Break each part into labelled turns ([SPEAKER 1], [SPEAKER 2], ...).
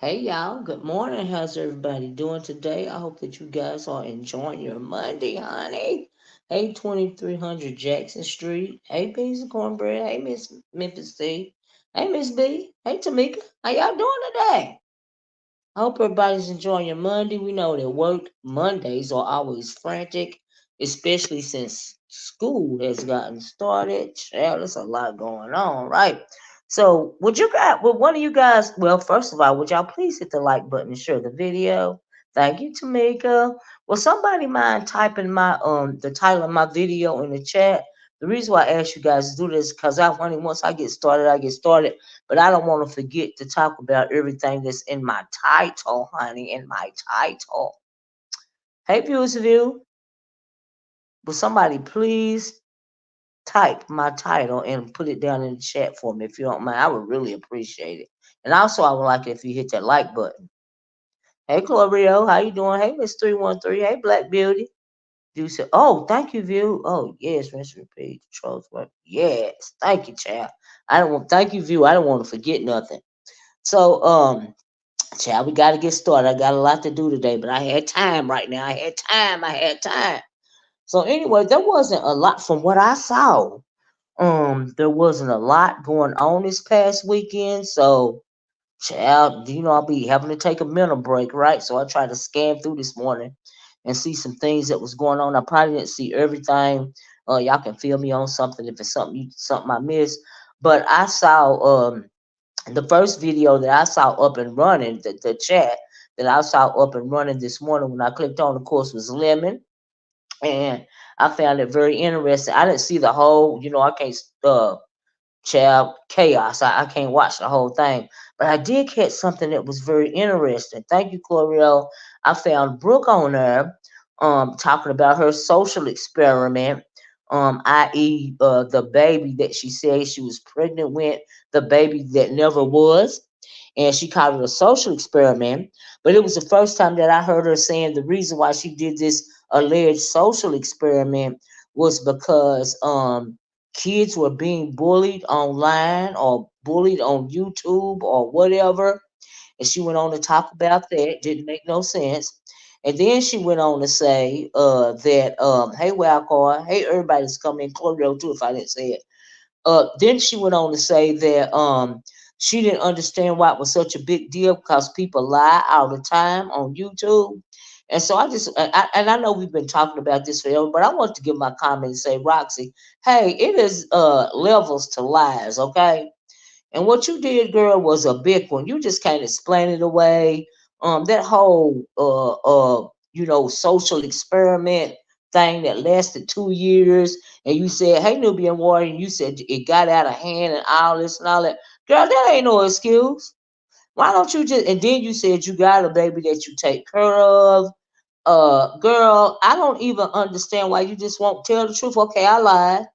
[SPEAKER 1] Hey y'all, good morning. How's everybody doing today? I hope that you guys are enjoying your Monday, honey. Hey, 2300 Jackson Street. Hey, Beans and Cornbread. Hey, Miss Memphis C. Hey, Miss B. Hey, Tamika. How y'all doing today? I hope everybody's enjoying your Monday. We know that work Mondays are always frantic, especially since school has gotten started. Child, there's a lot going on, right? So, would one of you guys, well, first of all, would y'all please hit the like button and share the video? Thank you, Tamika. Will somebody mind typing the title of my video in the chat? The reason why I ask you guys to do this because once I get started. But I don't want to forget to talk about everything that's in my title, honey, in my title. Hey, viewers of you, will somebody please type my title and put it down in the chat for me if you don't mind? I would really appreciate it. And also, I would like it if you hit that like button. Hey, Chlorio, how you doing? Hey, Miss 313. Hey, Black Beauty. You said, oh, thank you, view. Oh, yes, rinse and repeat. Trolls work. Yes, thank you, child. Thank you, view. I don't want to forget nothing. So, child, we got to get started. I got a lot to do today, but I had time right now. I had time. I had time. So anyway, there wasn't a lot from what I saw. There wasn't a lot going on this past weekend. So, child, I'll be having to take a mental break, right? So I tried to scan through this morning and see some things that was going on. I probably didn't see everything. Y'all can feel me on something if it's something I missed. But I saw the first video that I saw up and running, the chat that I saw up and running this morning when I clicked on, of course, was Lemon. And I found it very interesting. I didn't see the whole, I can't, child, chaos. I can't watch the whole thing. But I did catch something that was very interesting. Thank you, Clorio. I found Brooke on there talking about her social experiment, i.e., the baby that she said she was pregnant with, the baby that never was. And she called it a social experiment. But it was the first time that I heard her saying the reason why she did this alleged social experiment was because kids were being bullied online or bullied on YouTube or whatever. And she went on to talk about that. Didn't make no sense. And then she went on to say that, hey, Wildcard, hey, everybody's coming, Chlorio too, if I didn't say it. Then she went on to say that she didn't understand why it was such a big deal because people lie all the time on YouTube. And so I know we've been talking about this forever, but I want to give my comment and say, Roxy, hey, it is levels to lies, okay? And what you did, girl, was a big one. You just can't explain it away. That whole social experiment thing that lasted 2 years, and you said, "Hey, Nubian Warrior," and you said it got out of hand and all this and all that. Girl, that ain't no excuse. Why don't you just? And then you said you got a baby that you take care of. Girl, I don't even understand why you just won't tell the truth. Okay, I lied.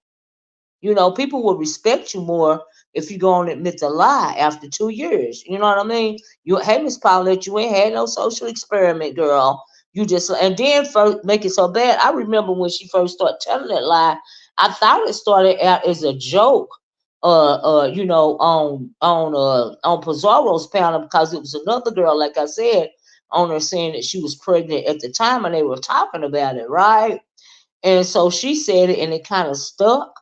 [SPEAKER 1] People will respect you more if you go on and admit the lie after 2 years. You know what I mean? Hey, Miss Paulette, you ain't had no social experiment, girl. You just, and then first make it so bad. I remember when she first started telling that lie, I thought it started out as a joke, on Pizarro's panel because it was another girl, like I said, on her saying that she was pregnant at the time and they were talking about it, right? And so she said it and it kind of stuck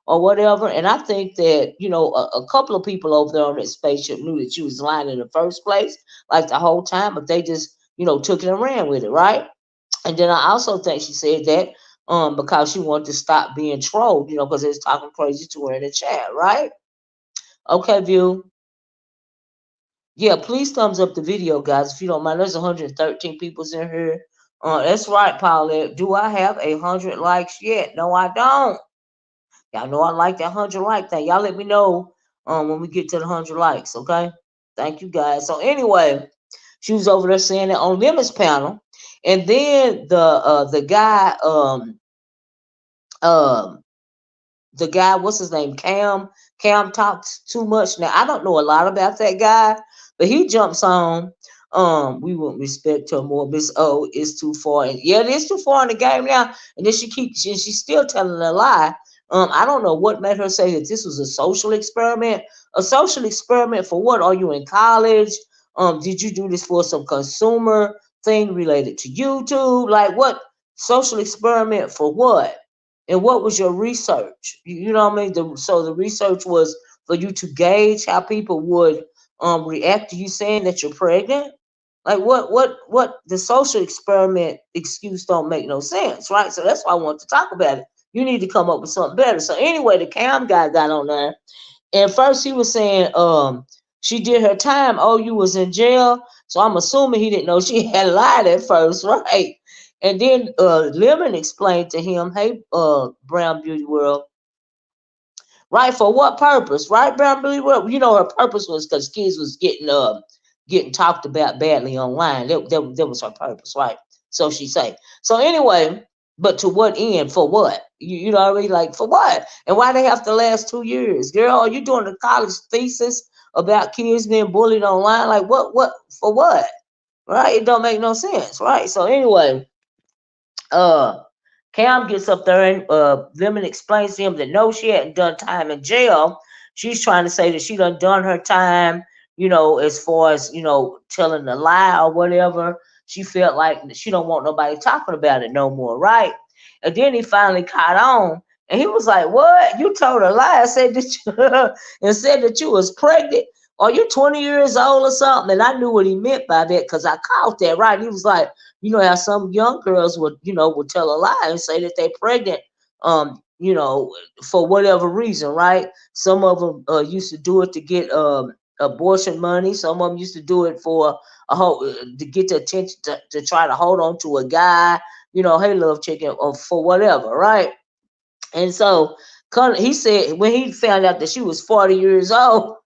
[SPEAKER 1] or whatever. And I think that, a couple of people over there on that spaceship knew that she was lying in the first place, like the whole time, but they just, took it and ran with it, right? And then I also think she said that because she wanted to stop being trolled, because they was talking crazy to her in the chat, right? Okay, view. Yeah, please thumbs up the video, guys, if you don't mind. There's 113 people's in here. That's right, Paulette. Do I have 100 likes yet? No, I don't. Y'all know I like that 100 like thing. Y'all let me know when we get to the 100 likes, okay? Thank you guys. So anyway, she was over there saying that on Lemon's panel, and then um the guy, what's his name, Cam talks too much. Now I don't know a lot about that guy, but he jumps on. We won't respect her more. Miss O is too far, and yeah, it is too far in the game now. And then she's still telling a lie. I don't know what made her say that this was a social experiment. A social experiment for what? Are you in college? Did you do this for some consumer thing related to YouTube? Like what social experiment for what? And what was your research? You know what I mean? So the research was for you to gauge how people would react to you saying that you're pregnant. Like what the social experiment excuse don't make no sense, right? So that's why I want to talk about it. You need to come up with something better. So anyway, the cam guy got on there, and first he was saying, she did her time. Oh, you was in jail. So I'm assuming he didn't know she had lied at first, right? And then Lemon explained to him, hey, Brown Beauty World, right? For what purpose, right, Brown Beauty World? You know, her purpose was because kids was getting talked about badly online. That was her purpose, right? So she say. So anyway, but to what end? For what? You know what I mean? Like for what? And why they have to last 2 years? Girl, are you doing a college thesis about kids being bullied online? Like what for what? Right? It don't make no sense, right? So anyway, uh Cam gets up there and Lemon explains to him that no, she hadn't done time in jail. She's trying to say that she done her time, you know, as far as, you know, telling a lie or whatever. She felt like she don't want nobody talking about it no more, right? And then he finally caught on and he was like, what? You told a lie. I said that you and said that you was pregnant. Are you 20 years old or something? And I knew what he meant by that because I caught that, right? He was like, you know how some young girls would, you know, would tell a lie and say that they're pregnant, you know, for whatever reason, right? Some of them used to do it to get abortion money. Some of them used to do it for a whole to get the attention to try to hold on to a guy, you know, hey, love chicken, or for whatever, right? And so he said when he found out that she was 40 years old,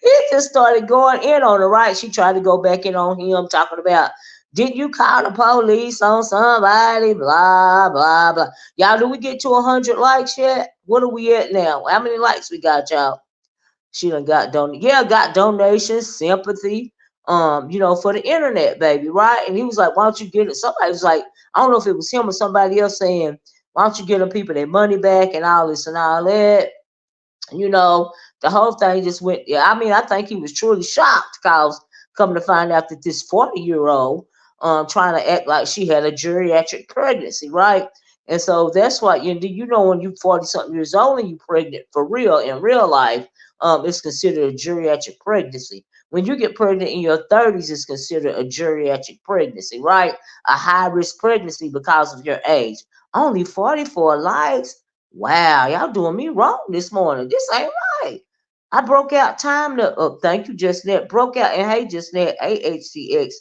[SPEAKER 1] he just started going in on her, right? She tried to go back in on him, talking about, didn't you call the police on somebody? Blah, blah, blah. Y'all, do we get to 100 likes yet? What are we at now? How many likes we got, y'all? She done got donations, sympathy, you know, for the internet, baby, right? And he was like, why don't you get it? Somebody was like, I don't know if it was him or somebody else saying, why don't you get them people their money back and all this and all that? You know, the whole thing just went. Yeah, I mean, I think he was truly shocked because coming to find out that this 40-year-old trying to act like she had a geriatric pregnancy, right? And so that's why you know when you 40 something years old and you pregnant for real in real life, it's considered a geriatric pregnancy. When you get pregnant in your 30s, it's considered a geriatric pregnancy, right? A high risk pregnancy because of your age. Only 44 lives. Wow, y'all doing me wrong this morning. This ain't right. I broke out time to thank you, Justnet. Broke out and hey Justnet, AHCX.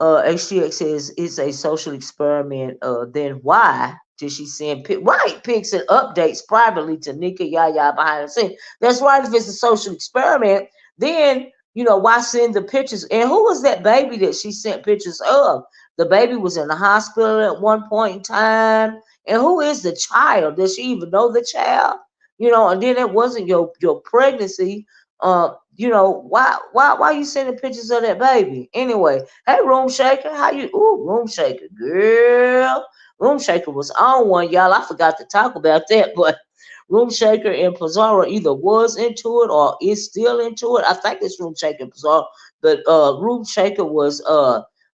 [SPEAKER 1] HCX says it's a social experiment. Then why did she send right pics and updates privately to Nika Yaya behind the scenes? That's right. If it's a social experiment, then you know why send the pictures? And who was that baby that she sent pictures of? The baby was in the hospital at one point in time. And who is the child? Does she even know the child? You know, and then it wasn't your pregnancy. You know, why you sending pictures of that baby? Anyway, hey Room Shaker, how you Room Shaker, girl. Room Shaker was on one, y'all. I forgot to talk about that, but Room Shaker and Pizarro either was into it or is still into it. I think it's Room Shaker and Pizarro, but Room Shaker was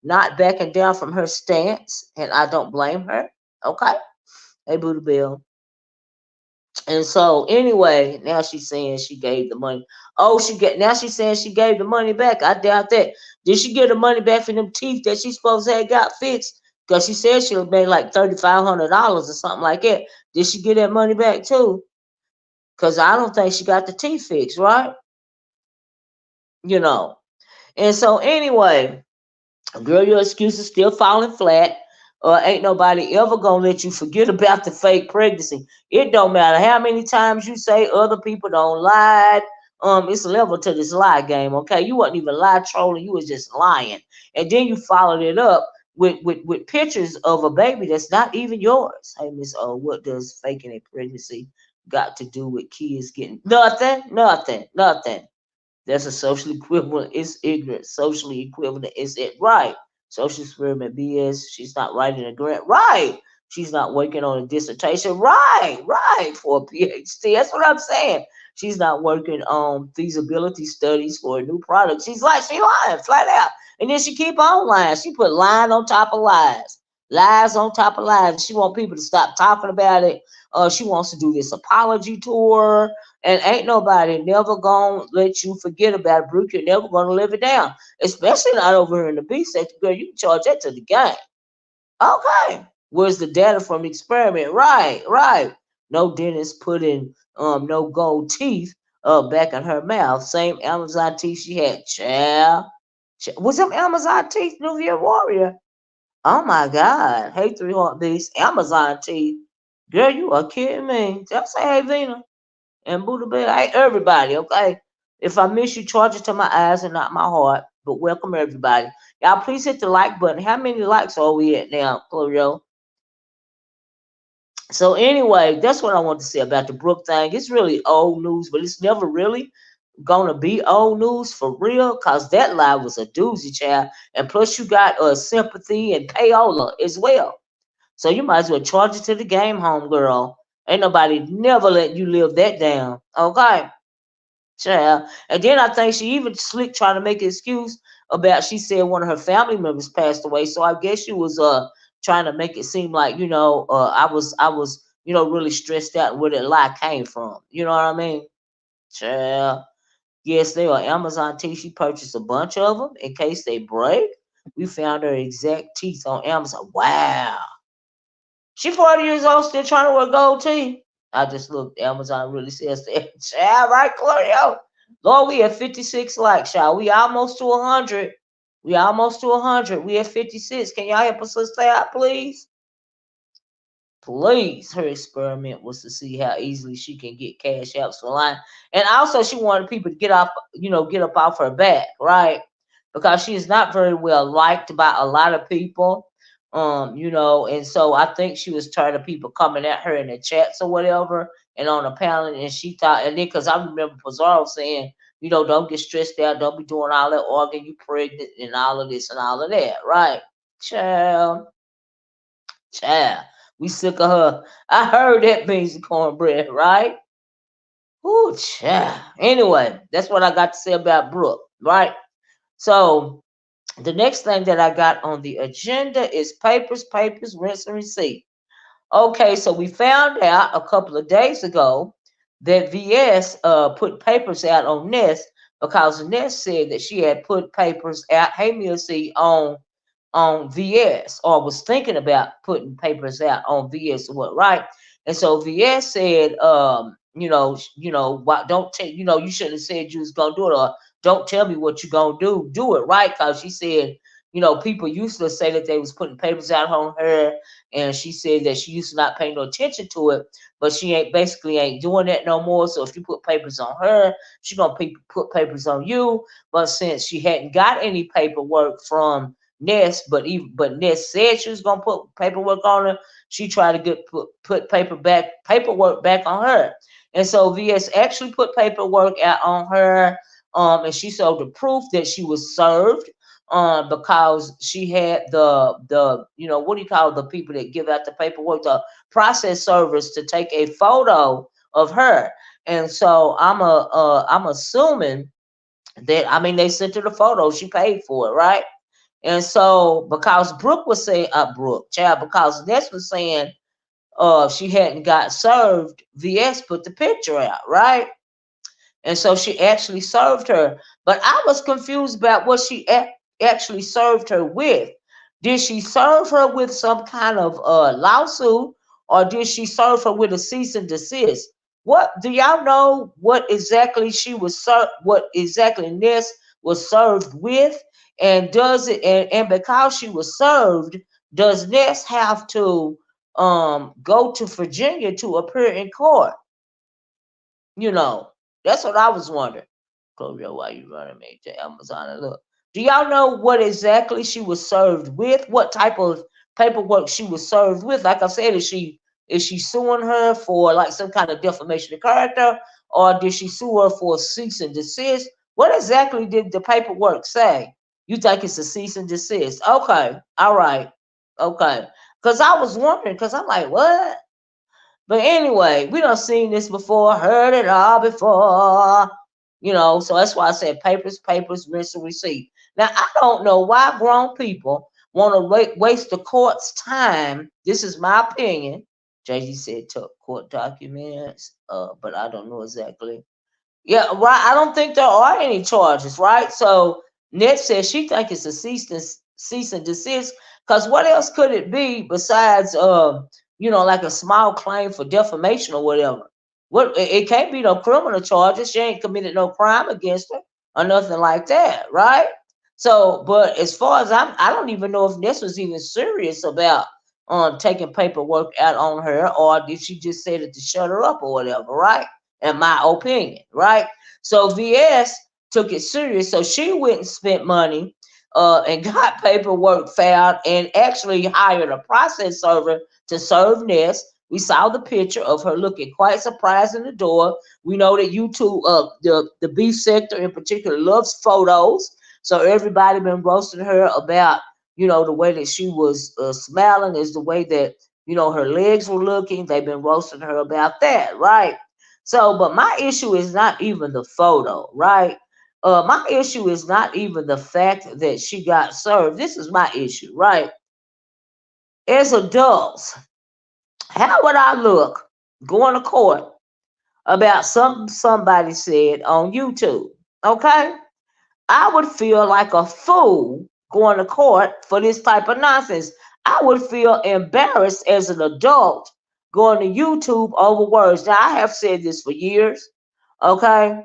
[SPEAKER 1] not backing down from her stance, and I don't blame her. Okay. Hey Booty Bill. And so anyway, now she's saying she gave the money. Oh, she's saying she gave the money back. I doubt that. Did she get the money back for them teeth that she supposed to have got fixed? Because she said she would made like $3,500 or something like that. Did she get that money back too? Because I don't think she got the teeth fixed, right? You know. And so anyway, girl, your excuse is still falling flat. Ain't nobody ever gonna let you forget about the fake pregnancy. It don't matter how many times you say other people don't lie. It's a level to this lie game, okay? You wasn't even lie trolling, you was just lying. And then you followed it up with pictures of a baby that's not even yours. Hey, Miss O, what does faking a pregnancy got to do with kids getting nothing? Nothing, nothing. That's a social equivalent. It's ignorant. Socially equivalent is it right? Social experiment BS. She's not writing a grant. Right. She's not working on a dissertation. Right. Right. For a PhD. That's what I'm saying. she's not working on feasibility studies for a new product. She's like, she lying flat out. And then she keep on lying. She put line on top of lies. Lies on top of lies. She want people to stop talking about it. She wants to do this apology tour. And ain't nobody never gonna let you forget about it, Brooke. You're never gonna live it down. Especially not over here in the B section, girl. You can charge that to the game. Okay. Where's the data from the experiment? Right, right. No dentist putting no gold teeth back in her mouth. Same Amazon teeth she had. Child. Was them Amazon teeth New Year Warrior? Oh my God. Hey, Three Heartbeats. Amazon teeth. Girl, you are kidding me. Just say hey Vina and Buddha Bear. Hey everybody, okay? If I miss you, charge it to my eyes and not my heart. But welcome everybody. Y'all please hit the like button. How many likes are we at now, Chloe? So anyway, that's what I want to say about the Brooke thing. It's really old news, but it's never really gonna be old news for real, cause that lie was a doozy, child. And plus, you got sympathy and payola as well. So you might as well charge it to the game, home girl. Ain't nobody never let you live that down. Okay. Child. And then I think she even slick trying to make an excuse about she said one of her family members passed away. So I guess she was trying to make it seem like, I was really stressed out where that lie came from. You know what I mean? Child. Yes, they are Amazon teeth. She purchased a bunch of them in case they break. We found her exact teeth on Amazon. Wow. She 40 years old, still trying to wear gold teeth. I just looked. Amazon really says that. Child, right, Claudio? Lord, we at 56 likes, y'all. We almost to 100. We almost to 100. We at 56. Can y'all help us stay out, please? Please. Her experiment was to see how easily she can get cash apps for line. And also she wanted people to get off, get up off her back, right? Because she is not very well liked by a lot of people. And so I think she was tired of people coming at her in the chats or whatever and on the panel, and she thought, and then because I remember Pizarro saying, don't get stressed out, don't be doing all that arguing, you pregnant and all of this and all of that, right? Child. Child, we sick of her. I heard that beans and cornbread, right? Ooh, child. Anyway, that's what I got to say about Brooke, right? So the next thing that I got on the agenda is papers, rinse and receipt. Okay, so we found out a couple of days ago that VS put papers out on Ness because Ness said that she had put papers out, hey Missy, on VS, or was thinking about putting papers out on VS or what, right? And so VS said, why don't tell, you should have said you was gonna do it, or don't tell me what you're gonna do it, right? Because she said, people used to say that they was putting papers out on her, and she said that she used to not pay no attention to it, but she ain't doing that no more. So if you put papers on her, she gonna put papers on you. But since she hadn't got any paperwork from Ness, but Ness said she was gonna put paperwork on her. She tried to put paperwork back on her, and so VS actually put paperwork out on her. And she showed the proof that she was served. Because she had the what do you call the people that give out the paperwork, the process servers, to take a photo of her. And so I'm assuming that, I mean, they sent her the photo, she paid for it, right? And so, because Brooke was saying, Brooke, child, because Ness was saying, she hadn't got served, VS put the picture out, right? And so she actually served her. But I was confused about what she actually served her with. Did she serve her with some kind of lawsuit, or did she serve her with a cease and desist? What do y'all know? What exactly she was served? What exactly Ness was served with? And does it? And because she was served, does Ness have to go to Virginia to appear in court? You know, that's what I was wondering. Chloe, why you running me to Amazon and look? Do y'all know what exactly she was served with? What type of paperwork she was served with? Like I said, is she suing her for like some kind of defamation of character, or did she sue her for cease and desist? What exactly did the paperwork say? You think it's a cease and desist? Okay, all right, okay. Because I was wondering, because I'm like, what? But anyway, we done seen this before, heard it all before. So that's why I said papers, papers, rinse and receipt. Now I don't know why grown people want to waste the court's time. This is my opinion. JG said took court documents, but I don't know exactly. Yeah, right. I don't think there are any charges, right? So Ned says she think it's a cease and desist. Because what else could it be besides, like a small claim for defamation or whatever? What it can't be no criminal charges. She ain't committed no crime against her or nothing like that, right? So, but as far as I don't even know if Ness was even serious about taking paperwork out on her, or did she just say it to shut her up or whatever, right? In my opinion, right? So VS took it serious. So she went and spent money and got paperwork filed and actually hired a process server to serve Ness. We saw the picture of her looking quite surprised in the door. We know that YouTube, the beef sector in particular, loves photos. So everybody been roasting her about, the way that she was smiling, is the way that, her legs were looking. They've been roasting her about that, right? So, but my issue is not even the photo, right? My issue is not even the fact that she got served. This is my issue, right? As adults, how would I look going to court about something somebody said on YouTube? Okay? I would feel like a fool going to court for this type of nonsense. I would feel embarrassed as an adult going to YouTube over words. Now, I have said this for years, okay?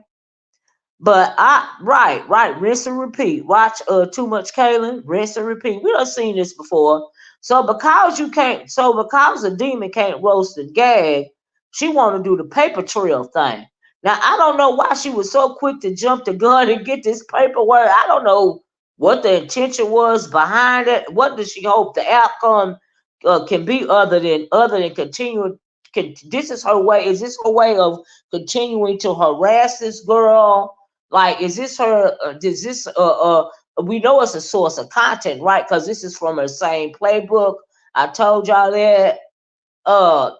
[SPEAKER 1] But right, rinse and repeat. Watch Too Much Kaylin, rinse and repeat. We done seen this before. So because a demon can't roast and gag, she want to do the paper trail thing. Now I don't know why she was so quick to jump the gun and get this paperwork. I don't know what the intention was behind it. What does she hope the outcome can be other than continuing? This is her way. Is this her way of continuing to harass this girl? Like, is this her? Does this? We know it's a source of content, right? Because this is from her same playbook. I told y'all that.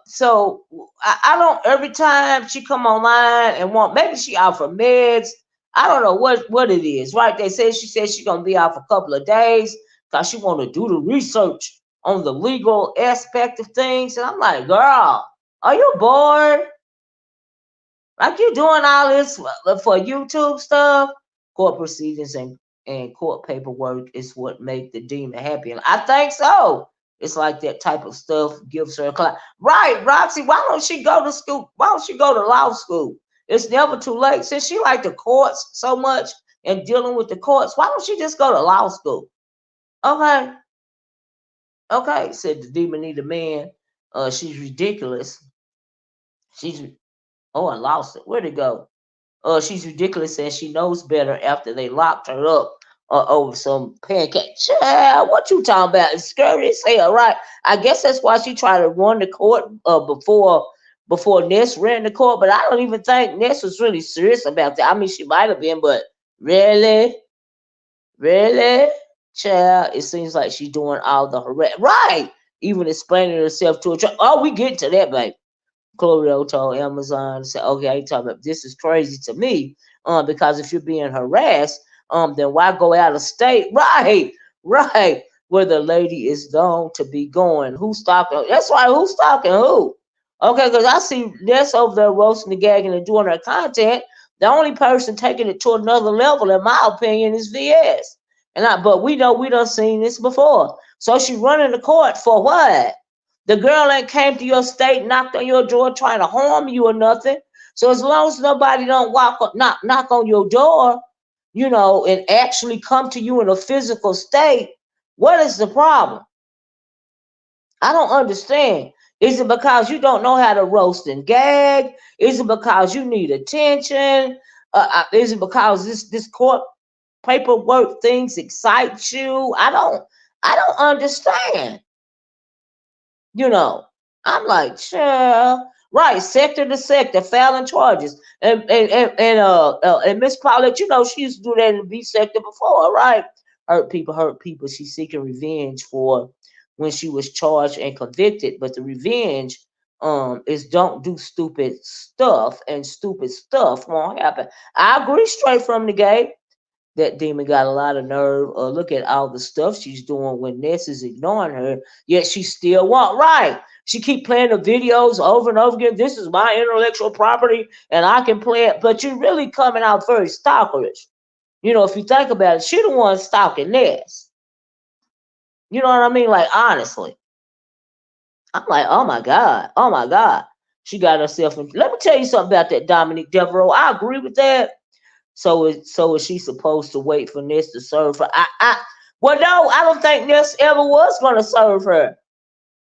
[SPEAKER 1] So I don't. Every time she come online and maybe she out for meds. I don't know what it is, right? She said she gonna be out for a couple of days because she want to do the research on the legal aspect of things. And I'm like, girl, are you bored? Like you doing all this for YouTube stuff? Court proceedings and court paperwork is what make the demon happy. And I think so. It's like that type of stuff gives her a class. Right, Roxy, why don't she go to school? Why don't she go to law school? It's never too late. Since she like the courts so much and dealing with the courts, why don't she just go to law school? Okay. Okay, said the demon need a man. She's ridiculous. She's I lost it. Where'd it go? She's ridiculous and she knows better after they locked her up over some pancake. Child, what you talking about? It's scary as hell, right? I guess that's why she tried to run the court before Ness ran the court, but I don't even think Ness was really serious about that. I mean, she might have been, but really? Really? Child, it seems like she's doing all the right. Even explaining herself to a oh, we get to that, baby. Chloe told Amazon, said, okay, I talking about this is crazy to me. Because if you're being harassed, then why go out of state? Right. Where the lady is known to be going. Who's stalking? That's right, who's stalking who? Okay, because I see Ness over there roasting the gagging and doing her content. The only person taking it to another level, in my opinion, is VS. But we know we done seen this before. So she running the court for what? The girl ain't came to your state, knocked on your door, trying to harm you or nothing. So as long as nobody don't knock on your door, and actually come to you in a physical state, what is the problem? I don't understand. Is it because you don't know how to roast and gag? Is it because you need attention? Is it because this court paperwork things excite you? I don't understand. I'm like, sure, right, sector to sector, filing charges, and Miss Paulette, she used to do that in the B sector before, right? Hurt people. She's seeking revenge for when she was charged and convicted, but the revenge is don't do stupid stuff, and stupid stuff won't happen. I agree straight from the gate. That demon got a lot of nerve. Look at all the stuff she's doing when Ness is ignoring her, yet she still won't. Right. She keep playing the videos over and over again. This is my intellectual property, and I can play it. But you're really coming out very stalkerish. You know, if you think about it, she the one stalking Ness. You know what I mean? Like, honestly. I'm like, oh my God. Oh my God. She got herself in. Let me tell you something about that Dominique Devereaux. I agree with that. So is she supposed to wait for Ness to serve her? Well, no, I don't think Ness ever was gonna serve her.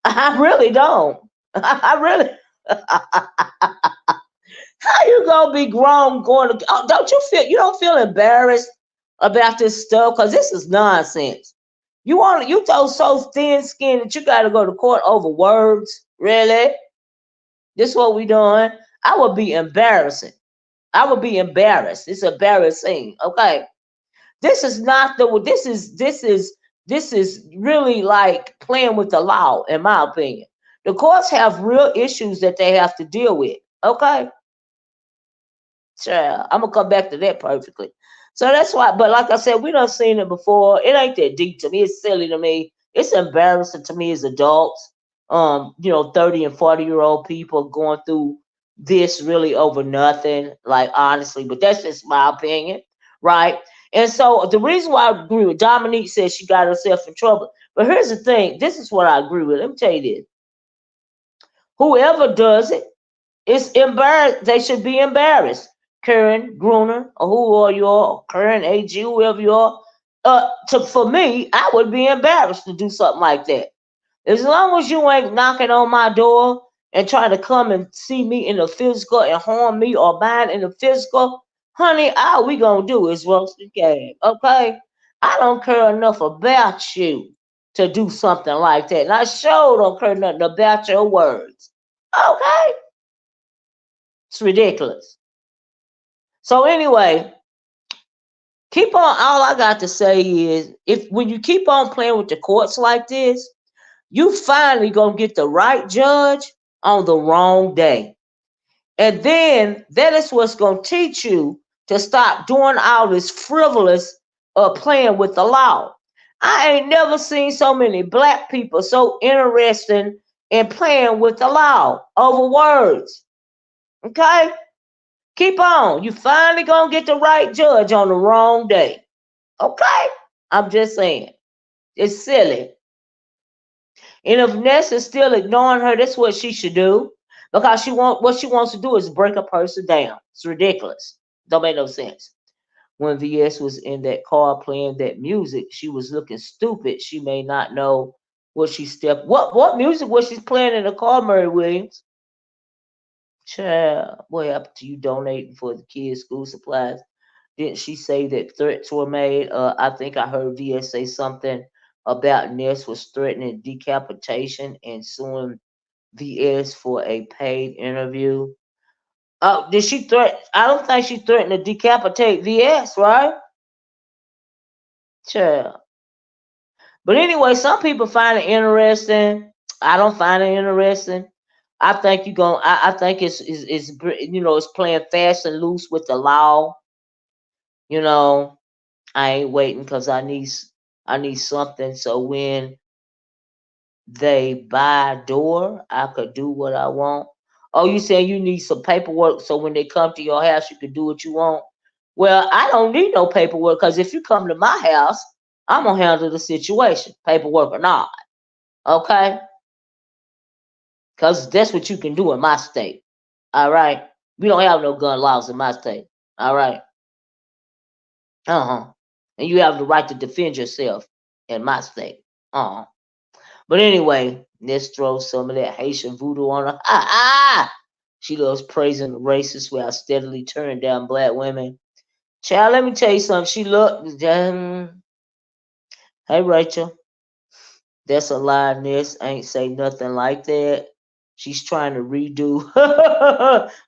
[SPEAKER 1] I really don't. I really. How you gonna be grown going to? Oh, don't you feel? You don't feel embarrassed about this stuff because this is nonsense. You so thin skinned that you got to go to court over words. Really? This what we doing? I would be embarrassing. I would be embarrassed. It's embarrassing. Okay. This is not the this is really like playing with the law, in my opinion. The courts have real issues that they have to deal with. Okay. Sure. I'm gonna come back to that perfectly. So that's why, but like I said, we done seen it before. It ain't that deep to me. It's silly to me. It's embarrassing to me as adults. 30 and 40-year-old people going through this really over nothing, like honestly, but that's just my opinion, right? And so the reason why I agree with Dominique says she got herself in trouble. But here's the thing, this is what I agree with. Let me tell you this. Whoever does it, it's embarrassed. They should be embarrassed. Karen Gruner, or who are you all? Karen AG, whoever you are. For me, I would be embarrassed to do something like that. As long as you ain't knocking on my door and trying to come and see me in the physical and harm me or mine in the physical, honey, all we gonna do is roast the game, okay? I don't care enough about you to do something like that. And I sure don't care nothing about your words. Okay? It's ridiculous. So anyway, keep on. All I got to say is, if when you keep on playing with the courts like this, you finally gonna get the right judge on the wrong day, and then that is what's gonna teach you to stop doing all this frivolous playing with the law. I ain't never seen so many black people so interested in playing with the law over words. Okay. Keep on. You finally gonna get the right judge on the wrong day. Okay? I'm just saying. It's silly. And if Ness is still ignoring her, that's what she should do. Because what she wants to do is break a person down. It's ridiculous. Don't make no sense. When VS was in that car playing that music, she was looking stupid. She may not know what music was she playing in the car, Mary Williams? Child, what happened to you donating for the kids' school supplies? Didn't she say that threats were made? I think I heard VS say something about Ness was threatening decapitation and suing VS for a paid interview. Oh, did she threaten? I don't think she threatened to decapitate VS, right? Sure. But anyway, some people find it interesting. I don't find it interesting. I think you going I think it's playing fast and loose with the law. You know, I ain't waiting because I need something. So when they buy a door, I could do what I want. Oh, you saying you need some paperwork so when they come to your house, you can do what you want? Well, I don't need no paperwork because if you come to my house, I'm gonna handle the situation, paperwork or not. Okay? Because that's what you can do in my state. All right? We don't have no gun laws in my state. All right? Uh-huh. And you have the right to defend yourself in my state. Uh-huh. But anyway, let's throw some of that Haitian voodoo on her. She loves praising the racists while steadily turning down black women. Child, let me tell you something. She looked. Hey, Rachel. That's a lie. Ness ain't say nothing like that. She's trying to redo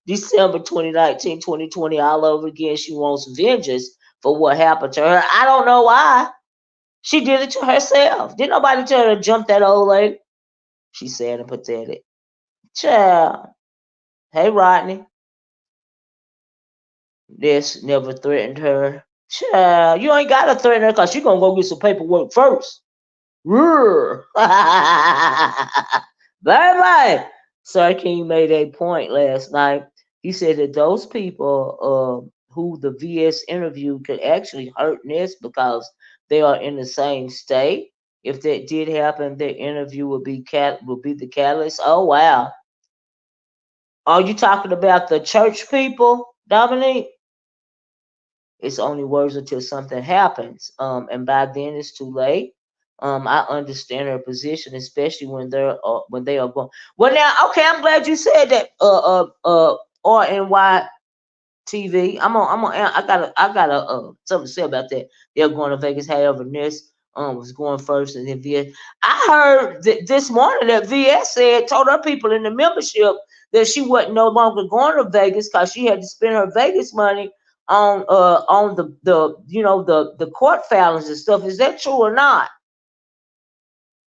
[SPEAKER 1] December 2019, 2020 all over again. She wants vengeance for what happened to her. I don't know why. She did it to herself. Didn't nobody tell her to jump that old lady? She's sad and pathetic. Child. Hey, Rodney. This never threatened her. Child, you ain't gotta threaten her because she gonna go get some paperwork first. Roar. Bye. Sir King made a point last night. He said that those people who the VS interview could actually hurt Ness because they are in the same state. If that did happen, their interview would be the catalyst. Oh wow. Are you talking about the church people, Dominique? It's only words until something happens. And by then it's too late. I understand her position, especially when they are going. Well, now, okay, I'm glad you said that. RNY TV. I got a something to say about that. They're going to Vegas. However, Ness was going first, and then VS. I heard this morning that VS told her people in the membership that she wasn't no longer going to Vegas because she had to spend her Vegas money on the the court filings and stuff. Is that true or not?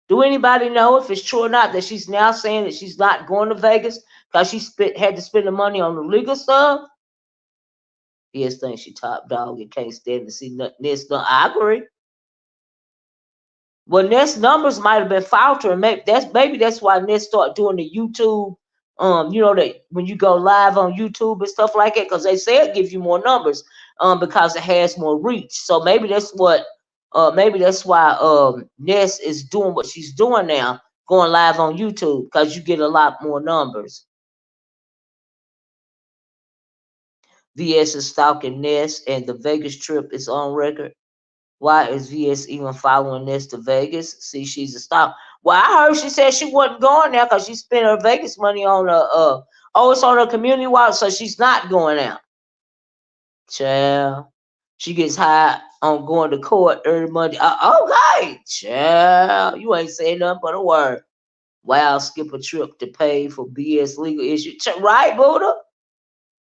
[SPEAKER 1] Do anybody know if it's true or not that she's now saying that she's not going to Vegas because had to spend the money on the legal stuff? Yes, thinks she top dog and can't stand to see nothing this done. I agree. Well, Ness numbers might have been faltering. Maybe that's why Ness started doing the YouTube. That when you go live on YouTube and stuff like that, because they say it gives you more numbers. Because it has more reach. So maybe that's what. Maybe that's why Ness is doing what she's doing now, going live on YouTube, because you get a lot more numbers. VS is stalking Ness, and the Vegas trip is on record. Why is VS even following this to Vegas? See, she's a stop. Well, I heard she said she wasn't going there because she spent her Vegas money on it's on her community wallet, so she's not going out. Child. She gets high on going to court early Monday. Okay, child. You ain't saying nothing but a word. Wow, skip a trip to pay for BS legal issue. Right, Buddha?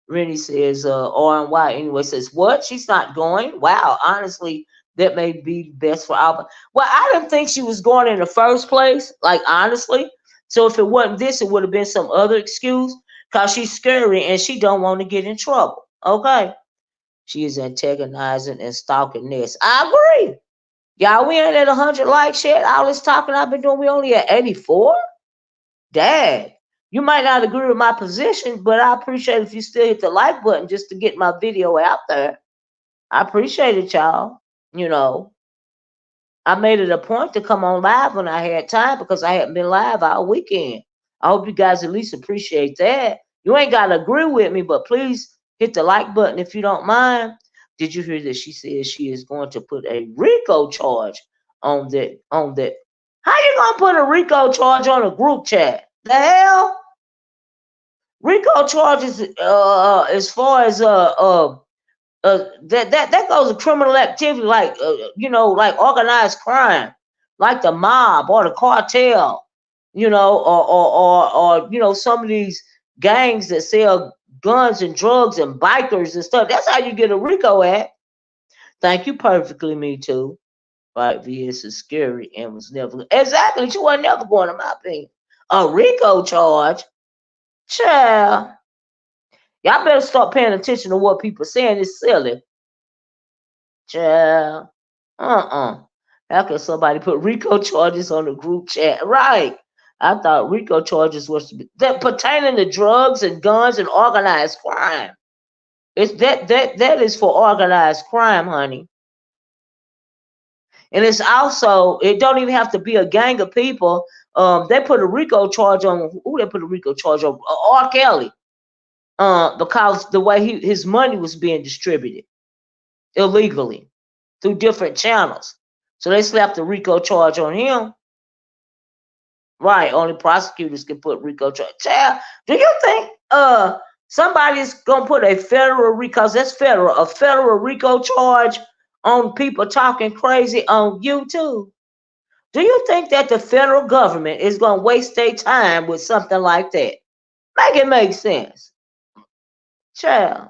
[SPEAKER 1] Rennie says, RNY anyway says, what? She's not going? Wow, honestly, that may be best for Alba. Well, I didn't think she was going in the first place, like honestly. So if it wasn't this, it would have been some other excuse. Cause she's scary and she don't want to get in trouble. Okay. She is antagonizing and stalking this. I agree. Y'all, we ain't at 100 likes yet. All this talking I've been doing, we only at 84. Dad, you might not agree with my position, but I appreciate if you still hit the like button just to get my video out there. I appreciate it, y'all. You know, I made it a point to come on live when I had time because I hadn't been live all weekend. I hope you guys at least appreciate that. You ain't got to agree with me, but please hit the like button if you don't mind. Did you hear that she says she is going to put a RICO charge on that? How you gonna put a RICO charge on a group chat? The hell? RICO charges, as far as that goes to criminal activity, like like organized crime, like the mob or the cartel, or some of these gangs that sell guns and drugs and bikers and stuff. That's how you get a RICO act. Thank you, perfectly. Me too. Right, VS is scary and was never exactly. She wasn't never going, in my opinion. A RICO charge, child. Y'all better start paying attention to what people saying. It's silly. Child. How can somebody put RICO charges on the group chat? Right. I thought RICO charges was that pertaining to drugs and guns and organized crime. It's that is for organized crime, honey. And it's also, it don't even have to be a gang of people. They put a RICO charge on who they put a RICO charge on? R. Kelly. Because the way his money was being distributed illegally through different channels. So they slapped the RICO charge on him. Right, only prosecutors can put RICO charge. Child, do you think somebody's gonna put a federal because that's a federal RICO charge on people talking crazy on YouTube? Do you think that the federal government is gonna waste their time with something like that? Make it make sense. Child.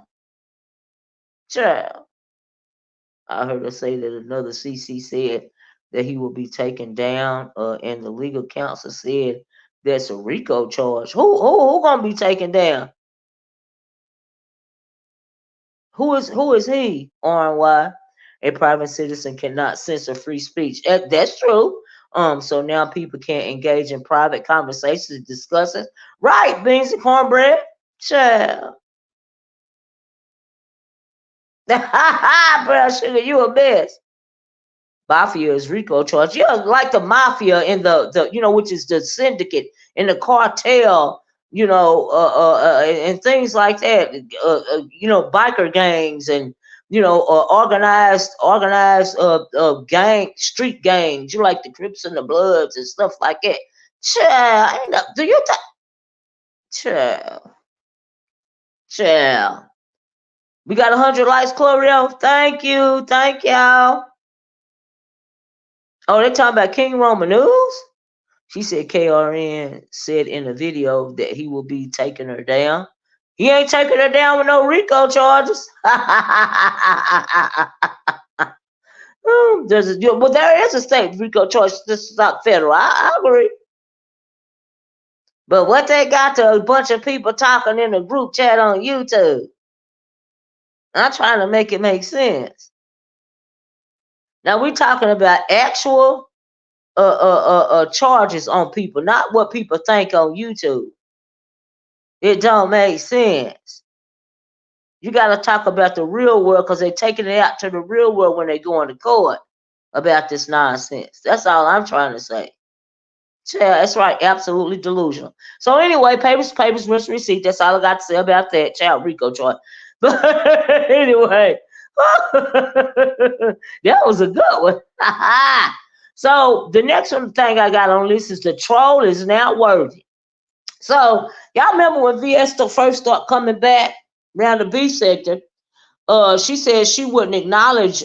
[SPEAKER 1] I heard her say that another CC said that he will be taken down, and the legal counsel said That's a RICO charge. Who gonna be taken down? Who is he? RNY. A private citizen cannot censor free speech. That's true. So now people can't engage in private conversations, discussing. Right, beans and cornbread. Child. Brown sugar, you a mess. Mafia is RICO charge. Yeah, like the mafia in the which is the syndicate in the cartel, and things like that. Biker gangs and organized street gangs. You like the Crips and the Bloods and stuff like that. Child, do you think? Child, child. We got 100 likes, Chloe. Thank you, thank y'all. Oh, they talking about King Roman News? She said KRN said in the video that he will be taking her down. He ain't taking her down with no RICO charges. Well, there is a state RICO charge. This is not federal. I agree. But what they got to a bunch of people talking in a group chat on YouTube? I'm trying to make it make sense. Now we're talking about actual charges on people, not what people think on YouTube. It don't make sense. You got to talk about the real world because they're taking it out to the real world when they go into court about this nonsense. That's all I'm trying to say. Yeah, that's right. Absolutely delusional. So anyway, papers, rinse, receipt. That's all I got to say about that. Child RICO charge. But anyway, that was a good one. So the next one thing I got on this is the troll is now worthy. So y'all remember when VS first started coming back around the B sector? She said she wouldn't acknowledge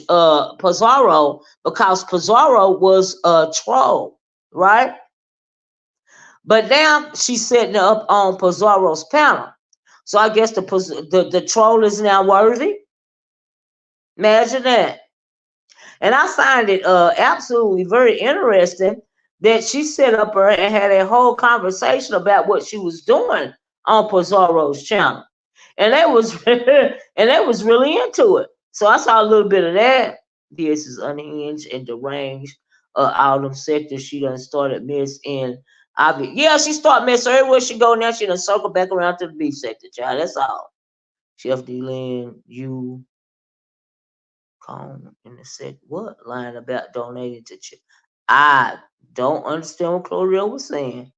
[SPEAKER 1] Pizarro because Pizarro was a troll, right? But now she's setting up on Pizarro's panel. So I guess the troll is now worthy. Imagine that. And I find it absolutely very interesting that she set up her and had a whole conversation about what she was doing on Pizarro's channel. And that was really into it. So I saw a little bit of that. This is unhinged and deranged. Out of sectors she done started missing. Yeah, she started missing everywhere she go now. She done circle back around to the B sector, child. That's all. Chef D-Lynn, you Cone in the set what line about donating to I don't understand what Clorio was saying.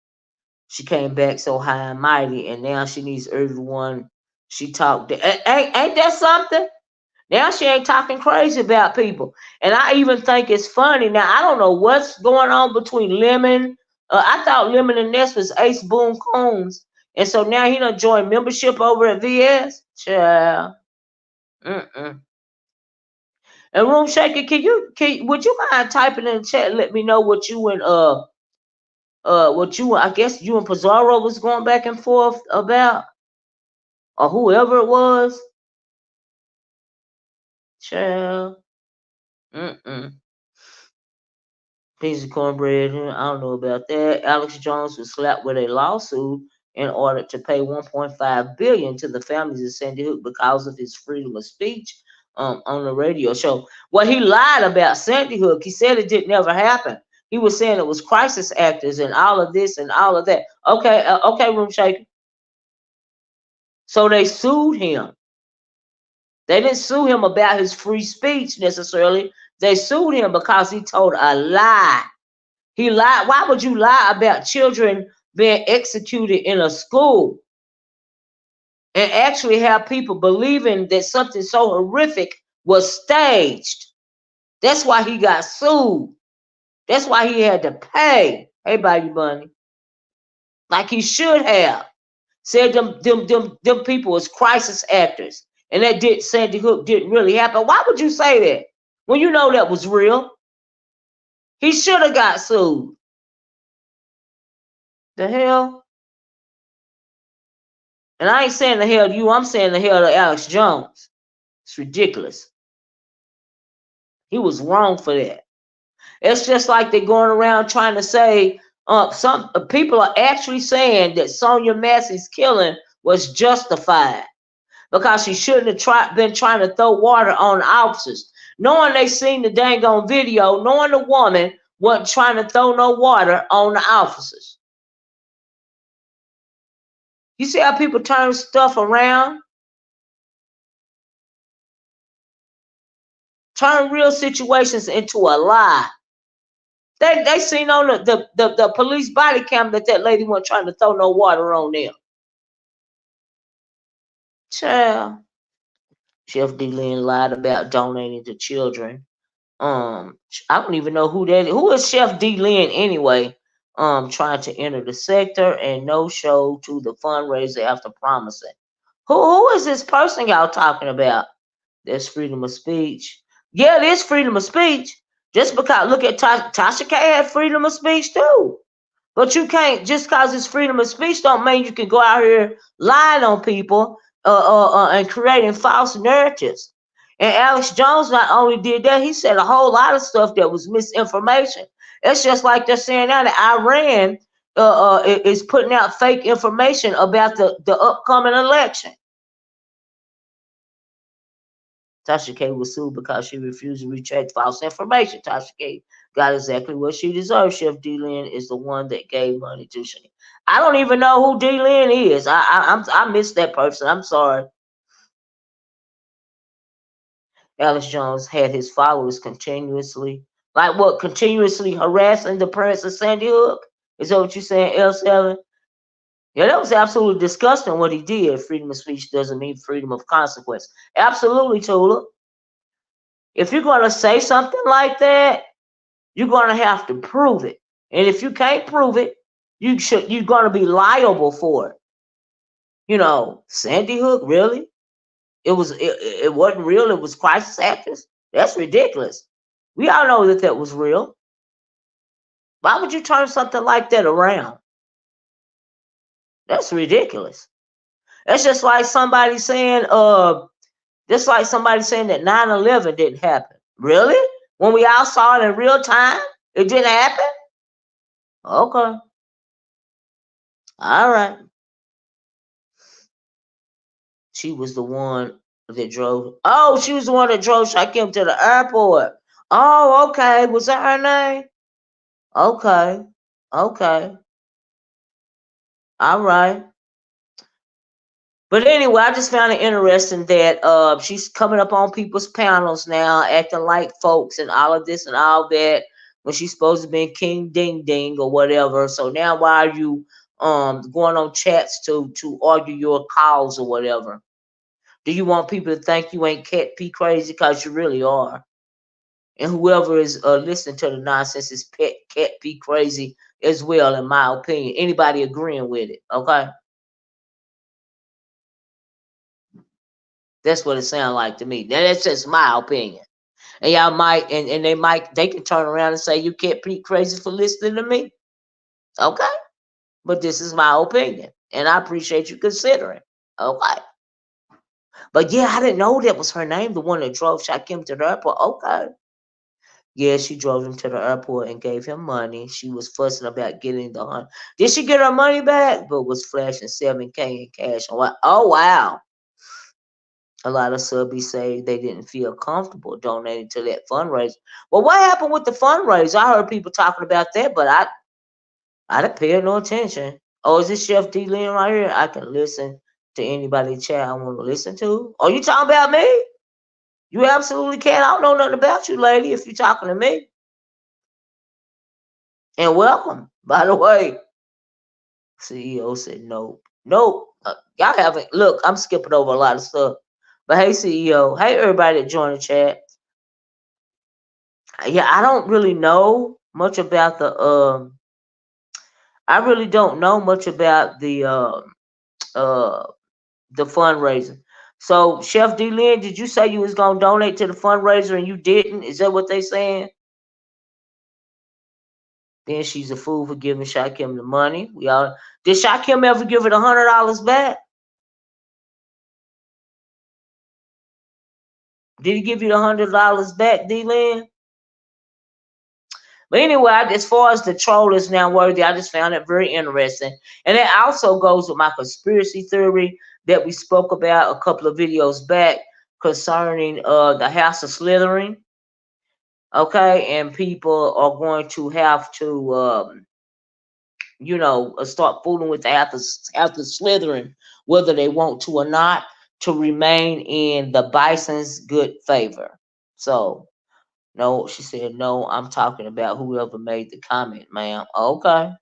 [SPEAKER 1] She came back so high and mighty, and now she needs everyone she talked to. Ain't that something? Now she ain't talking crazy about people. And I even think it's funny. Now, I don't know what's going on between Lemon. I thought Lemon and Ness was Ace Boone Combs. And so now he done joined membership over at VS. Child. And Room Shaker, would you mind typing in the chat and let me know what you and I guess you and Pizarro was going back and forth about? Or whoever it was? Child. Piece of cornbread. I don't know about that. Alex Jones was slapped with a lawsuit in order to pay $1.5 billion to the families of Sandy Hook because of his freedom of speech on the radio show. Well, he lied about Sandy Hook. He said it didn't ever happen. He was saying it was crisis actors and all of this and all of that. Okay, Room Shaker. So they sued him. They didn't sue him about his free speech necessarily. They sued him because he told a lie. He lied. Why would you lie about children being executed in a school and actually have people believing that something so horrific was staged? That's why he got sued. That's why he had to pay. Hey, Baby Bunny. Like he should have. Said them people was crisis actors. And that Sandy Hook didn't really happen. Why would you say that when you know that was real? He should have got sued. The hell? And I ain't saying the hell to you. I'm saying the hell to Alex Jones. It's ridiculous. He was wrong for that. It's just like they're going around trying to say, Some people are actually saying that Sonia Massey's killing was justified because she shouldn't have been trying to throw water on the officers. Knowing they seen the dang on video, knowing the woman wasn't trying to throw no water on the officers. You see how people turn stuff around? Turn real situations into a lie. They seen on the police body cam that lady wasn't trying to throw no water on them. Child. Chef D. Lynn lied about donating to children. I don't even know who that is. Who is Chef D. Lynn anyway? Trying to enter the sector and no show to the fundraiser after promising. Who is this person y'all talking about? There's freedom of speech. Yeah, it is freedom of speech. Just because look at Tasha K had freedom of speech too. But you can't just cause it's freedom of speech don't mean you can go out here lying on people and creating false narratives. And Alex Jones not only did that, he said a whole lot of stuff that was misinformation. It's just like they're saying now that Iran is putting out fake information about the upcoming election. Tasha K was sued because she refused to retract false information. Tasha K got exactly what she deserved. Chef D. Lynn is the one that gave money to Shane. I don't even know who D. Lynn is. I missed that person. I'm sorry. Alex Jones had his followers continuously, like what, continuously harassing the parents of Sandy Hook? Is that what you're saying, L7? Yeah, that was absolutely disgusting what he did. Freedom of speech doesn't mean freedom of consequence. Absolutely, Tula. If you're going to say something like that, you're going to have to prove it. And if you can't prove it, you're going to be liable for it. You know, Sandy Hook, really? It wasn't real. It was crisis actors. That's ridiculous. We all know that was real. Why would you turn something like that around? That's ridiculous. That's just like somebody saying that 9/11 didn't happen. Really? When we all saw it in real time, it didn't happen? Okay. All right. She was the one that drove. Oh, she was the one that drove Shakim to the airport. Oh, okay. Was that her name? Okay. Okay. All right. But anyway, I just found it interesting that she's coming up on people's panels now, acting like folks and all of this and all that when she's supposed to be King Ding Ding or whatever. So now why are you going on chats to argue your cause or whatever? Do you want people to think you ain't cat pee crazy? Because you really are. And whoever is listening to the nonsense is cat pee crazy as well, in my opinion. Anybody agreeing with it, okay? That's what it sounds like to me. Now, that's just my opinion. And y'all might, and they can turn around and say you cat pee crazy for listening to me. Okay? But this is my opinion. And I appreciate you considering. Okay. But yeah, I didn't know that was her name, the one that drove Shakim to the airport. Okay. Yeah, she drove him to the airport and gave him money. She was fussing about getting the hundred. Did she get her money back? But was flashing 7K in cash. Oh wow. A lot of subbies say they didn't feel comfortable donating to that fundraiser. Well, what happened with the fundraiser? I heard people talking about that, but I didn't pay no attention. Oh, is this Chef D Lynn right here? I can listen to anybody chat I want to listen to. Oh, you talking about me? You absolutely can. I don't know nothing about you, lady, if you're talking to me. And welcome, by the way. CEO said nope. Nope. Y'all haven't. Look, I'm skipping over a lot of stuff. But hey, CEO. Hey, everybody that joined the chat. Yeah, I don't really know much about I really don't know much about uh the fundraiser. So Chef D Lynn, did you say you was gonna donate to the fundraiser and you didn't? Is that what they saying? Then she's a fool for giving Shakim the money. Did Shakim ever give her $100 back? Did he give you the $100 back, D Lynn? But anyway, as far as the troll is now worthy, I just found it very interesting. And it also goes with my conspiracy theory that we spoke about a couple of videos back concerning the House of Slytherin. Okay, and people are going to have to, start fooling with the House of Slytherin, whether they want to or not, to remain in the Bison's good favor. So, no, she said, no, I'm talking about whoever made the comment, ma'am. Okay.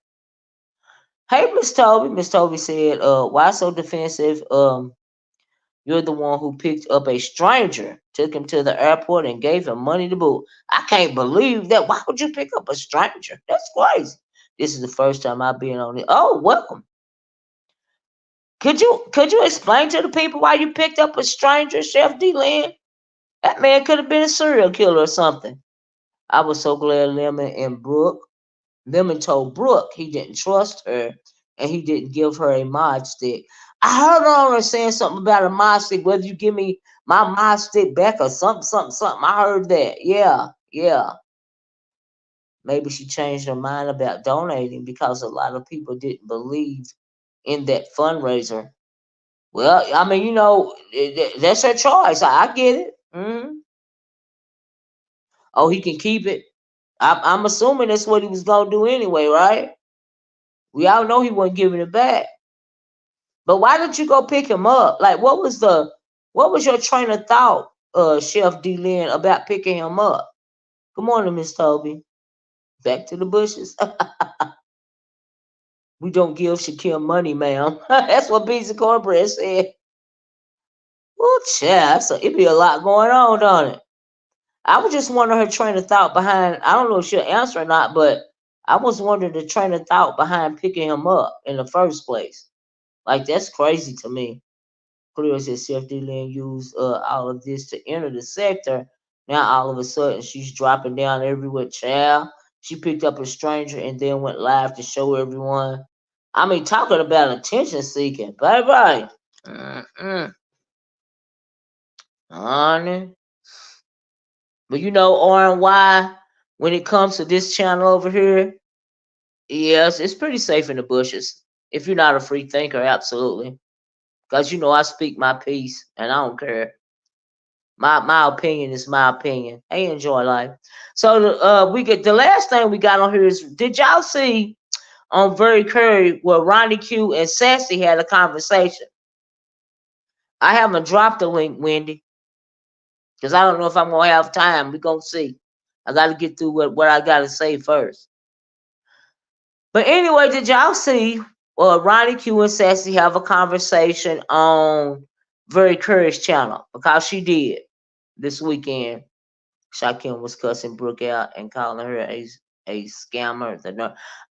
[SPEAKER 1] Hey, Miss Toby. Miss Toby said, why so defensive? You're the one who picked up a stranger, took him to the airport, and gave him money to boot. I can't believe that. Why would you pick up a stranger? That's crazy. This is the first time I've been on it. Oh, welcome. Could you explain to the people why you picked up a stranger, Chef D Lynn? That man could have been a serial killer or something. I was so glad Lemon told Brooke he didn't trust her and he didn't give her a mod stick. I heard her saying something about a mod stick, whether you give me my mod stick back or something, something, something. I heard that. Yeah, yeah. Maybe she changed her mind about donating because a lot of people didn't believe in that fundraiser. Well, I mean, that's her choice. I get it. Oh, he can keep it. I'm assuming that's what he was gonna do anyway, right? We all know he wasn't giving it back. But why didn't you go pick him up? Like, what was your train of thought, Chef D Lynn, about picking him up? Good morning, Miss Toby. Back to the bushes. We don't give Shaquille money, ma'am. That's what Beans and Cornbread said. Well, child, so it be a lot going on, don't it? I was just wondering her train of thought behind. I don't know if she'll answer or not, but I was wondering the train of thought behind picking him up in the first place. Like that's crazy to me. Clear says Chef Lynn used all of this to enter the sector. Now all of a sudden she's dropping down everywhere. Child, she picked up a stranger and then went live to show everyone. I mean, talking about attention seeking. Bye bye. Honey. But RNY, when it comes to this channel over here, yes, it's pretty safe in the bushes. If you're not a free thinker, absolutely. Because I speak my piece and I don't care. My opinion is my opinion. I enjoy life. So we get the last thing we got on here is, did y'all see on VKeri where Ronnie Q and Sassy had a conversation? I haven't dropped the link, Wendy, because I don't know if I'm gonna have time. We're gonna see. I gotta get through what I gotta say first. But anyway, did y'all see Ronnie Q and Sassy have a conversation on VKeri's channel? Because she did this weekend. Shaquem was cussing Brooke out and calling her a scammer.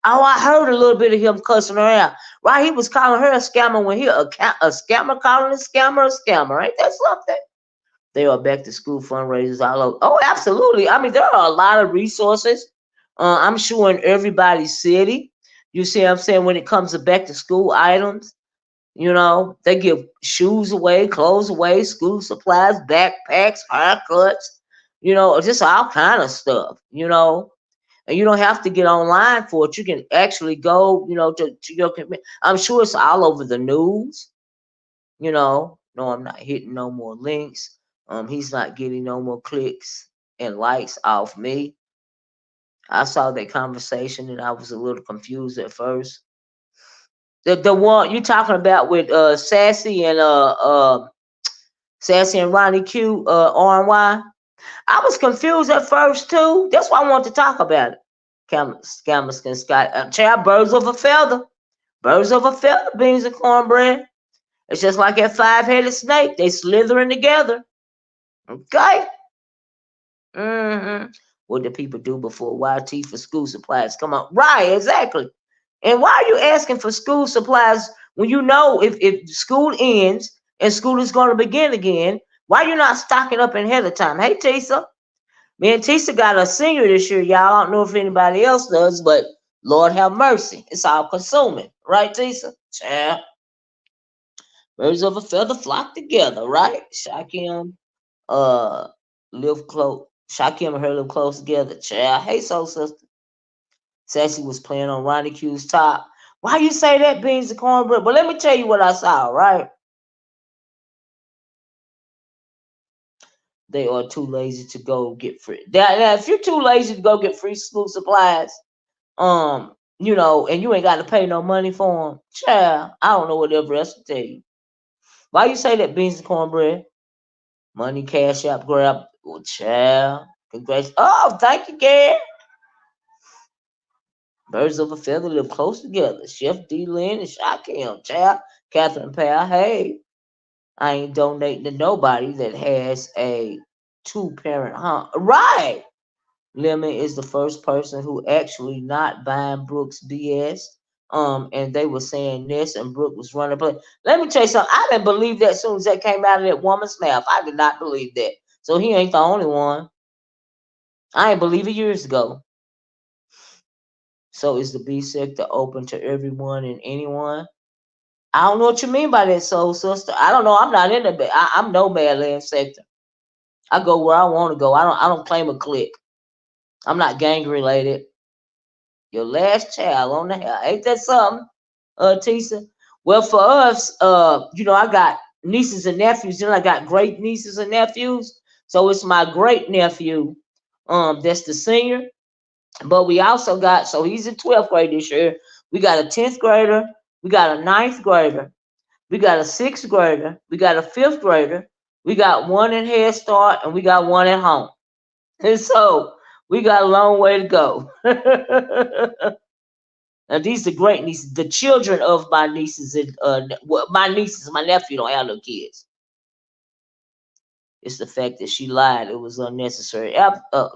[SPEAKER 1] Oh, I heard a little bit of him cussing her out. Right, he was calling her a scammer when a scammer calling a scammer a scammer. Ain't that something? They are back to school fundraisers all over. Oh, absolutely. I mean, there are a lot of resources. I'm sure in everybody's city. You see what I'm saying? When it comes to back to school items, they give shoes away, clothes away, school supplies, backpacks, haircuts, just all kind of stuff, and you don't have to get online for it. You can actually go, to your community. I'm sure it's all over the news, No, I'm not hitting no more links. He's not getting no more clicks and likes off me. I saw that conversation and I was a little confused at first. The one you talking about with Sassy and Ronnie Q, RNY. I was confused at first too. That's why I want to talk about it. Scammers can sky. Child, birds of a feather. Birds of a feather, beans and cornbread. It's just like that five-headed snake. They slithering together. Okay. What do people do before YT for school supplies? Come on. Right, exactly. And why are you asking for school supplies when you know if school ends and school is going to begin again? Why you not stocking up ahead of time? Hey, Tisa. Me and Tisa got a senior this year, y'all. I don't know if anybody else does, but Lord have mercy. It's all consuming. Right, Tisa? Yeah. Birds of a feather flock together, right? Shakim, uh, live close. Shakim and her live close together. Child. Hey, soul sister. Sassy was playing on Ronnie Q's top. Why you say that, beans and cornbread? But let me tell you what I saw, right? They are too lazy to go get free. Now, if you're too lazy to go get free school supplies, and you ain't got to pay no money for them, child, I don't know whatever else to tell you. Why you say that, beans and cornbread? Money, cash app, grab, child. Congrats. Oh, thank you, Gary. Birds of a feather live close together. Chef D. Lynn and Shaquem, child. Catherine Powell, hey, I ain't donating to nobody that has a two-parent home. Right. Lemon is the first person who actually not buying Brooks BS. And they were saying this, and Brooke was running. But let me tell you something. I didn't believe that as soon as that came out of that woman's mouth. I did not believe that. So he ain't the only one. I ain't believe it years ago. So is the B sector open to everyone and anyone? I don't know what you mean by that, soul sister. I don't know. I'm not in the. I'm no Badland sector. I go where I want to go. I don't claim a clique. I'm not gang related. Your last child on the hair. Ain't that something, Tisa? Well, for us, I got nieces and nephews. Then I got great nieces and nephews. So it's my great nephew, that's the senior. But we also got, so he's in 12th grade this year. We got a 10th grader. We got a 9th grader. We got a 6th grader. We got a 5th grader. We got one in Head Start, and we got one at home. And so we got a long way to go. Now these are great nieces, the children of my nieces and my nieces, my nephew don't have no kids. It's the fact that she lied; it was unnecessary.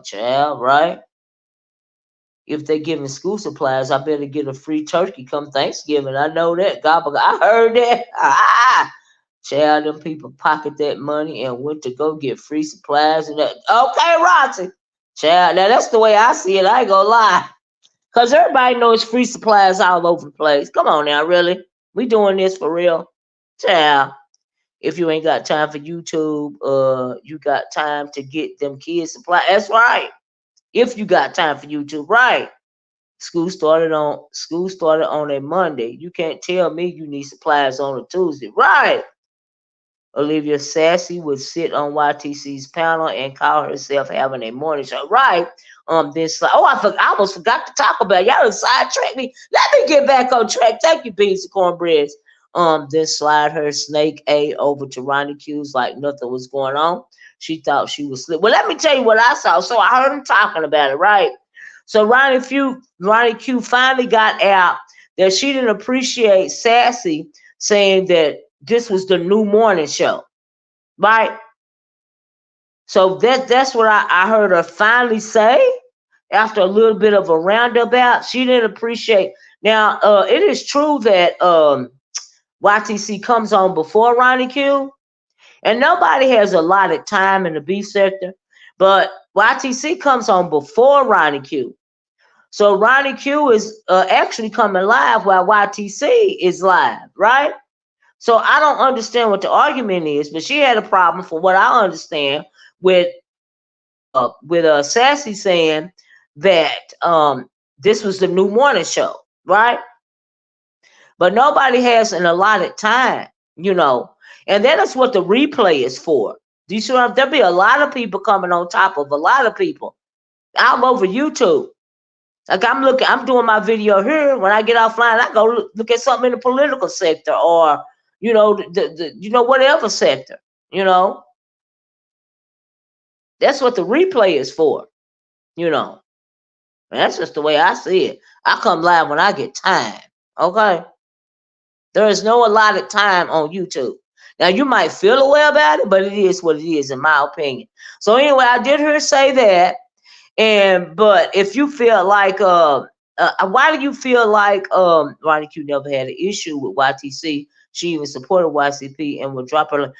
[SPEAKER 1] Child, right? If they giving school supplies, I better get a free turkey come Thanksgiving. I know that. Gobble, I heard that. Child, them people pocket that money and went to go get free supplies and that. Okay, Roxy. Child, now that's the way I see it. I ain't gonna lie. Because everybody knows free supplies all over the place. Come on now, really? We doing this for real? Child, if you ain't got time for YouTube, you got time to get them kids supplies. That's right. If you got time for YouTube, right. School started on a Monday. You can't tell me you need supplies on a Tuesday. Right. Olivia Sassy would sit on YTC's panel and call herself having a morning show. Right. I almost forgot to talk about it. Y'all done sidetracked me. Let me get back on track. Thank you, beans and cornbreads. Then slide her snake A over to Ronnie Q's like nothing was going on. She thought she was asleep. Well, let me tell you what I saw. So I heard him talking about it, right? So Ronnie Q finally got out that she didn't appreciate Sassy saying that this was the new morning show, right? So that's what I heard her finally say after a little bit of a roundabout. She didn't appreciate. Now, it is true that YTC comes on before Ronnie Q, and nobody has allotted time in the B sector, but YTC comes on before Ronnie Q. So Ronnie Q is actually coming live while YTC is live, right? So I don't understand what the argument is, but she had a problem, for what I understand, with Sassy saying that this was the new morning show, right? But nobody has an allotted time, and that is what the replay is for. Do you see what there'll be a lot of people coming on top of a lot of people. I'm over YouTube. Like I'm doing my video here. When I get offline, I go look at something in the political sector, or whatever sector. That's what the replay is for. And that's just the way I see it. I come live when I get time. Okay. There is no allotted time on YouTube. Now you might feel a way about it, but it is what it is, in my opinion. So anyway, I did hear her say that. But if you feel like why do you feel like Ronnie Q never had an issue with YTC? She even supported YCP and would drop her.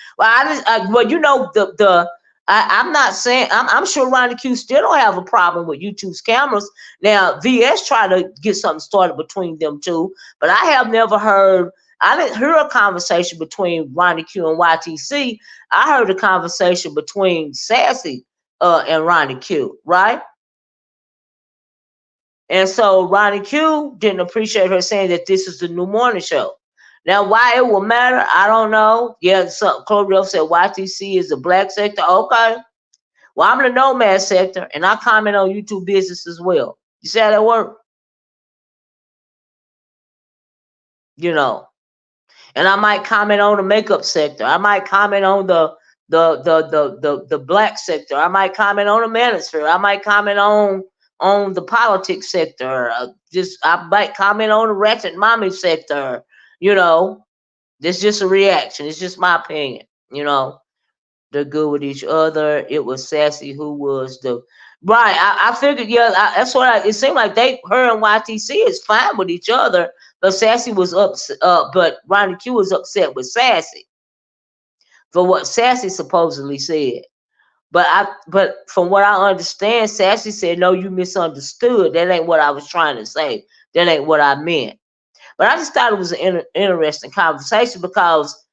[SPEAKER 1] I'm not saying, I'm sure Ronnie Q still don't have a problem with YouTube's cameras. Now VS tried to get something started between them two, but I didn't hear a conversation between Ronnie Q and YTC. I heard a conversation between Sassy and Ronnie Q, right? And so Ronnie Q didn't appreciate her saying that this is the new morning show. Now, why it will matter, I don't know. Yeah, so Cloverdale said YTC is the black sector. Okay. Well, I'm the nomad sector, and I comment on YouTube business as well. You see how that work? You know. And I might comment on the makeup sector. I might comment on the black sector. I might comment on the manosphere. I might comment on the politics sector. Just I might comment on the ratchet mommy sector. You know, it's just a reaction. It's just my opinion. You know, they're good with each other. It was Sassy who was the right. I figured, yeah, that's what it seemed like. Her and YTC is fine with each other, but Sassy was upset. But Ronnie Q was upset with Sassy for what Sassy supposedly said. But from what I understand, Sassy said, "No, you misunderstood. That ain't what I was trying to say. That ain't what I meant." But I just thought it was an interesting conversation because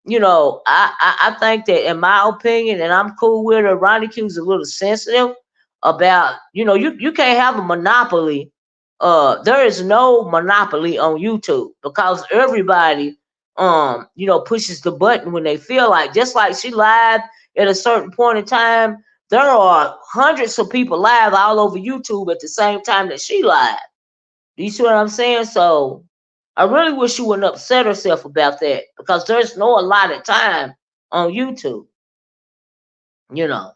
[SPEAKER 1] I think that in my opinion, and I'm cool with her, Ronnie Q's a little sensitive about, you can't have a monopoly. There is no monopoly on YouTube because everybody, pushes the button when they feel like, just like she live at a certain point in time, there are hundreds of people live all over YouTube at the same time that she live. Do you see what I'm saying? So I really wish she wouldn't upset herself about that because there's no allotted time on YouTube, you know.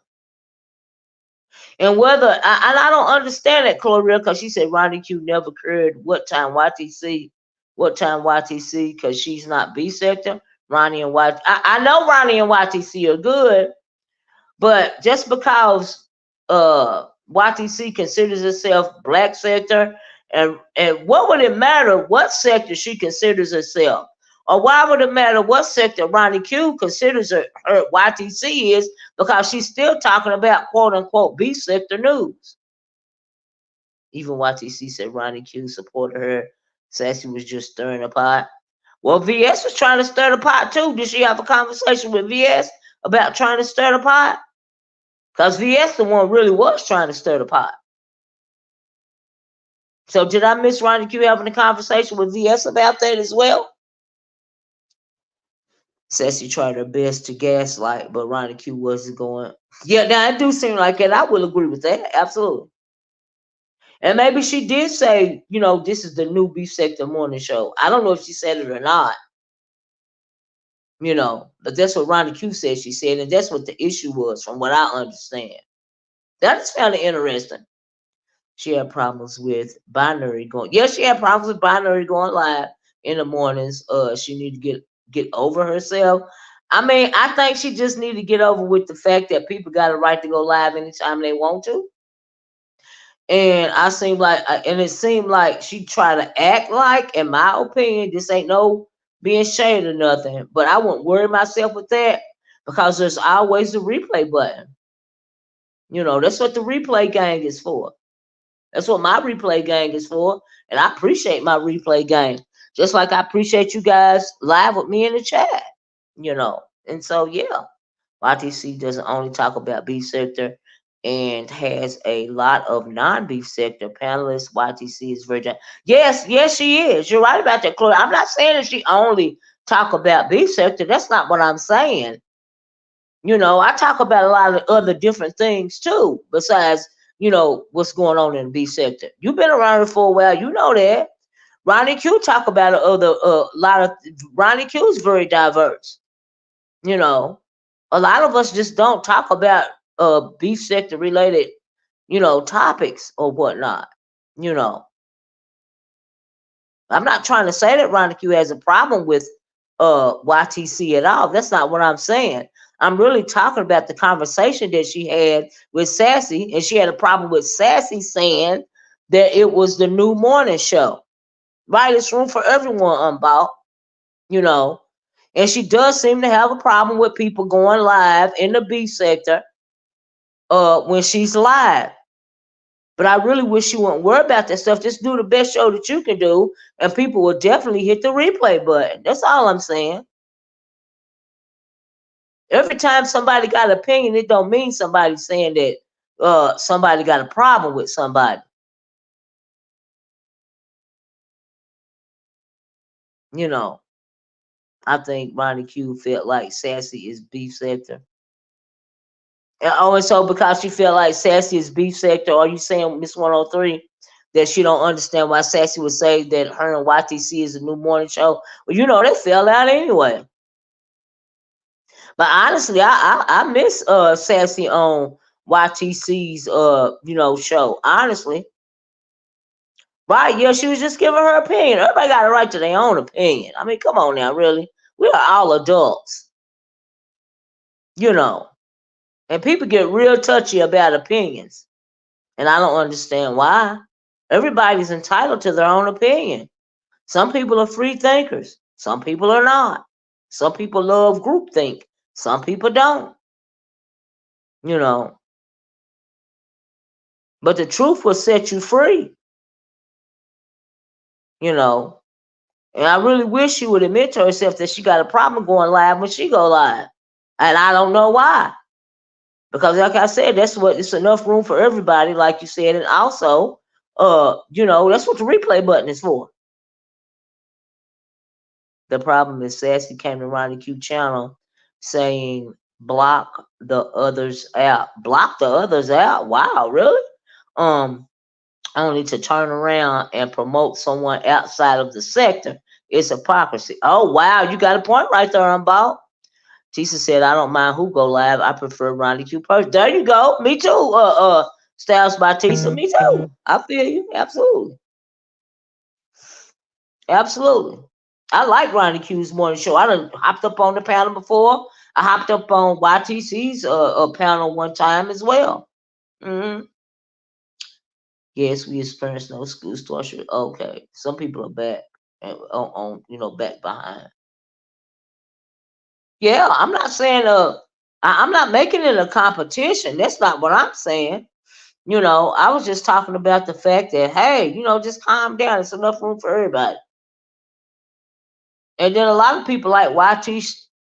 [SPEAKER 1] And I don't understand that, Chloe, because she said Ronnie Q never cared what time YTC, because she's not B sector. Ronnie and YTC. I know Ronnie and YTC are good, but just because YTC considers herself black sector, and what would it matter what sector she considers herself? Or why would it matter what sector Ronnie Q considers her YTC is, because she's still talking about quote unquote B sector news. Even YTC said Ronnie Q supported her. Sassy was just stirring the pot. Well, VS was trying to stir the pot too. Did she have a conversation with VS about trying to stir the pot? Because VS the one really was trying to stir the pot. So did I miss Ronnie Q having a conversation with VS about that as well? Sassy tried her best to gaslight, but Ronnie Q wasn't going. Yeah, now it do seem like it. I will agree with that. Absolutely. And maybe she did say, this is the new B sector morning show. I don't know if she said it or not, but that's what Ronnie Q said she said, and that's what the issue was, from what I understand. That is kind of interesting. She had problems with binary going. Yeah, she had problems with binary going live in the mornings. She need to get over herself. I mean, I think she just need to get over with the fact that people got a right to go live anytime they want to. And it seemed like she tried to act like, in my opinion, this ain't no being shady or nothing. But I wouldn't worry myself with that because there's always the replay button. That's what the replay gang is for. That's what my replay gang is for. And I appreciate my replay gang. Just like I appreciate you guys live with me in the chat. And so, yeah, YTC doesn't only talk about B sector and has a lot of non-B sector panelists. YTC is very yes, she is. You're right about that, Chloe. I'm not saying that she only talk about B sector. That's not what I'm saying. I talk about a lot of other different things too, besides, what's going on in the B sector. You've been around it for a while. You know that. Ronnie Q talk about a lot of. Ronnie Q is very diverse. A lot of us just don't talk about B sector related, topics or whatnot. I'm not trying to say that Ronnie Q has a problem with YTC at all. That's not what I'm saying. I'm really talking about the conversation that she had with Sassy, and she had a problem with Sassy saying that it was the new morning show. Right? It's room for everyone, Unbought. And she does seem to have a problem with people going live in the B sector when she's live. But I really wish you wouldn't worry about that stuff. Just do the best show that you can do, and people will definitely hit the replay button. That's all I'm saying. Every time somebody got an opinion, it don't mean somebody saying that somebody got a problem with somebody. You know, I think Ronnie Q felt like Sassy is beef sector. And so because she felt like Sassy is beef sector, are you saying, Miss 103, that she don't understand why Sassy would say that her and YTC is a new morning show? Well, they fell out anyway. But honestly, I miss Sassy on YTC's show. Honestly. Right, yeah, she was just giving her opinion. Everybody got a right to their own opinion. I mean, come on now, really. We are all adults, you know. And people get real touchy about opinions. And I don't understand why. Everybody's entitled to their own opinion. Some people are free thinkers. Some people are not. Some people love groupthink. Some people don't. You know. But the truth will set you free. You know. And I really wish she would admit to herself that she got a problem going live when she go live. And I don't know why. Because like I said, it's enough room for everybody, like you said, and also, that's what the replay button is for. The problem is Sassy came to Ronnie Q channel saying block the others out. Block the others out? Wow, really? Only to turn around and promote someone outside of the sector. It's hypocrisy. Oh wow, you got a point right there, Unbought. Tisa said, I don't mind who go live. I prefer Ronnie Q person. There you go. Me too. Styles by Tisa. Me too. I feel you. Absolutely. Absolutely. I like Ronnie Q's morning show. I done hopped up on the panel before. I hopped up on YTC's panel one time as well. Hmm. Yes, we experienced no school structure. Okay. Some people are back back behind. Yeah, I'm not saying I'm not making it a competition. That's not what I'm saying. I was just talking about the fact that, hey, just calm down. It's enough room for everybody. And then a lot of people like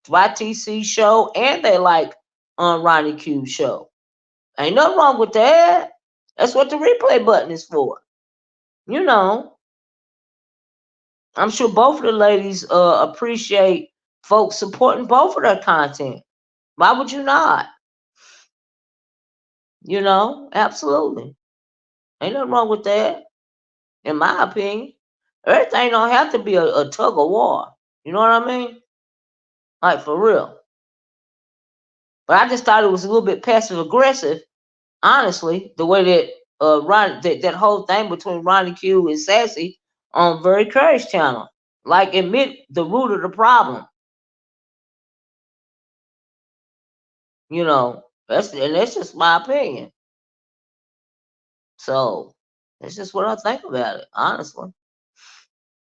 [SPEAKER 1] YTC show and they like Ronnie Q show. Ain't nothing wrong with that. That's what the replay button is for. You know, I'm sure both of the ladies appreciate folks supporting both of their content. Why would you not? Absolutely. Ain't nothing wrong with that, in my opinion. Everything don't have to be a tug of war. You know what I mean? Like for real. But I just thought it was a little bit passive aggressive, honestly, the way that that whole thing between Ronnie Q and Sassy on VKeri's channel. Like admit the root of the problem. That's just my opinion. So that's just what I think about it, honestly.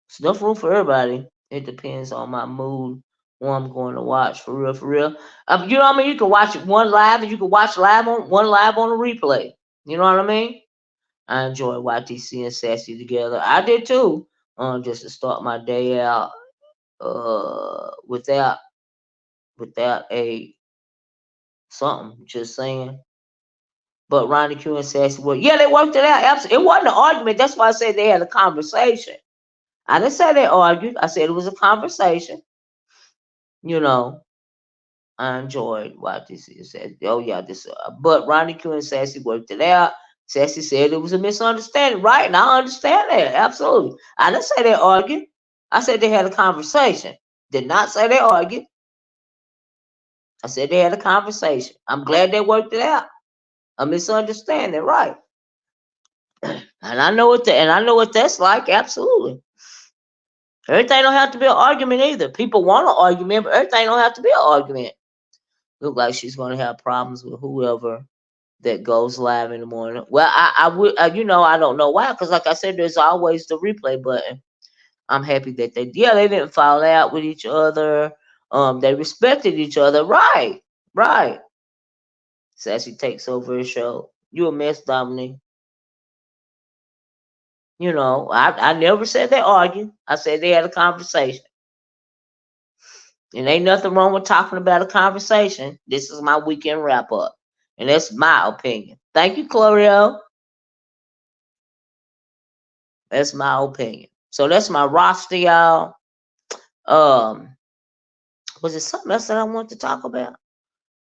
[SPEAKER 1] There's enough room for everybody. It depends on my mood, what I'm going to watch, for real, for real. You know what I mean? You can watch it one live, and you can watch one live on a replay. You know what I mean? I enjoy YTC and Sassy together. I did too. Just to start my day out, without a something. Just saying. But Ronnie Q and Sassy they worked it out. Absolutely. It wasn't an argument. That's why I said they had a conversation. I didn't say they argued. I said it was a conversation. You know, I enjoyed YTC and Sassy. Oh yeah, but Ronnie Q and Sassy worked it out. Sassy said it was a misunderstanding, right? And I understand that absolutely. I didn't say they argued. I said they had a conversation. Did not say they argued. I said they had a conversation. I'm glad they worked it out. A misunderstanding, right? And I know what that's like. Absolutely. Everything don't have to be an argument either. People want an argument, but everything don't have to be an argument. Look like she's going to have problems with whoever that goes live in the morning. Well, I would, I don't know why, because like I said, there's always the replay button. I'm happy that they didn't fall out with each other. They respected each other. Right, right. Sassy takes over his show. You a mess, Dominique. I never said they argued. I said they had a conversation. And ain't nothing wrong with talking about a conversation. This is my weekend wrap up. And that's my opinion. Thank you, Clario. That's my opinion. So that's my roster, y'all. Um, was it something else that I want to talk about?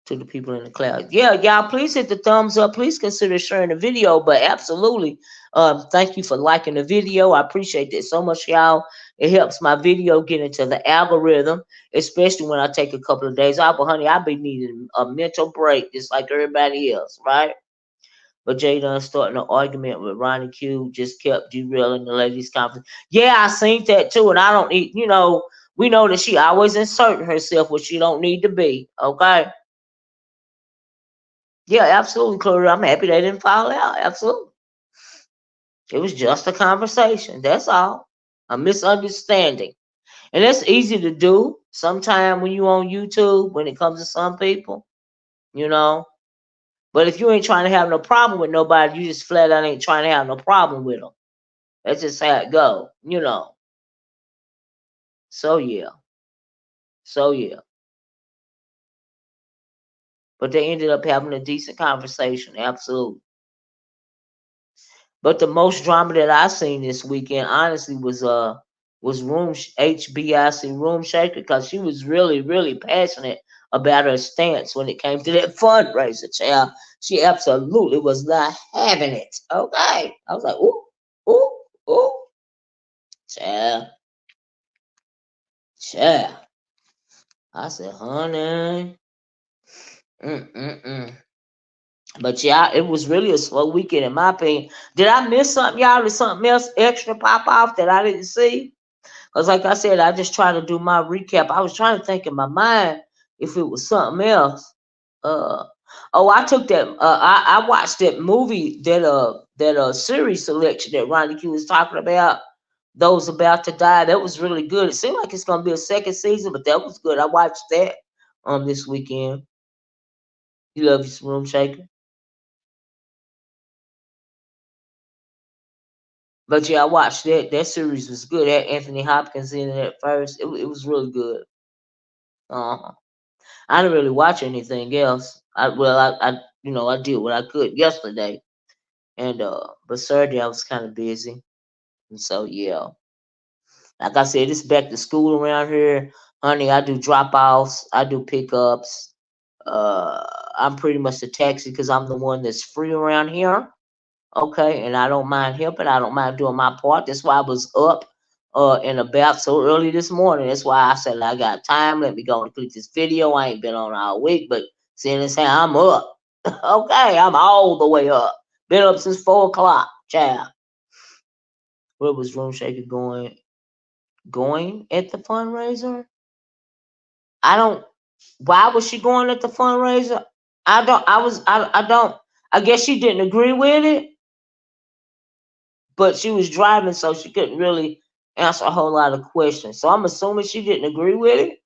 [SPEAKER 1] To the people in the cloud. Yeah, y'all, please hit the thumbs up. Please consider sharing the video. But absolutely, thank you for liking the video. I appreciate that so much, y'all. It helps my video get into the algorithm, especially when I take a couple of days off. But honey, I be needing a mental break just like everybody else, right? But Jay done starting an argument with Ronnie Q, just kept derailing the ladies' conference. Yeah, I seen that too, and I don't need, we know that she always inserting herself where she don't need to be. Okay. Yeah, absolutely, Chloe. I'm happy they didn't fall out. Absolutely. It was just a conversation. That's all. A misunderstanding. And that's easy to do sometime when you on YouTube, when it comes to some people, you know. But if you ain't trying to have no problem with nobody, you just flat out ain't trying to have no problem with them. That's just how it go. So yeah. So yeah. But they ended up having a decent conversation. Absolutely. But the most drama that I seen this weekend, honestly, was HBIC Room Shaker, because she was really, really passionate about her stance when it came to that fundraiser. Child, she absolutely was not having it. Okay, I was like, ooh, ooh, ooh, child, child. I said, honey, mm. But yeah, it was really a slow weekend in my opinion. Did I miss something, y'all? Did something else extra pop off that I didn't see? Because, like I said, I just try to do my recap. I was trying to think in my mind if it was something else. Uh, oh, I took that. I watched that movie, that series selection that Ronnie Q was talking about. Those about to die. That was really good. It seemed like it's gonna be a second season, but that was good. I watched that this weekend. You love your room shaker, but yeah, I watched that. That series was good. Had Anthony Hopkins in it at first. It was really good. Uh-huh. I didn't really watch anything else. I did what I could yesterday, and but Saturday I was kind of busy, and so yeah. Like I said, it's back to school around here, honey. I do drop offs, I do pickups. Uh, I'm pretty much the taxi because I'm the one that's free around here. Okay, and I don't mind helping. I don't mind doing my part. That's why I was up and about so early this morning. That's why I said I got time. Let me go and click this video. I ain't been on all week, but seeing as how I'm up. Okay, I'm all the way up. Been up since 4 o'clock, child. Where was Room Shaker going at the fundraiser? I don't. Why was she going at the fundraiser? I don't. I was. I don't. I guess she didn't agree with it, but she was driving, so she couldn't really answer a whole lot of questions. So I'm assuming she didn't agree with it.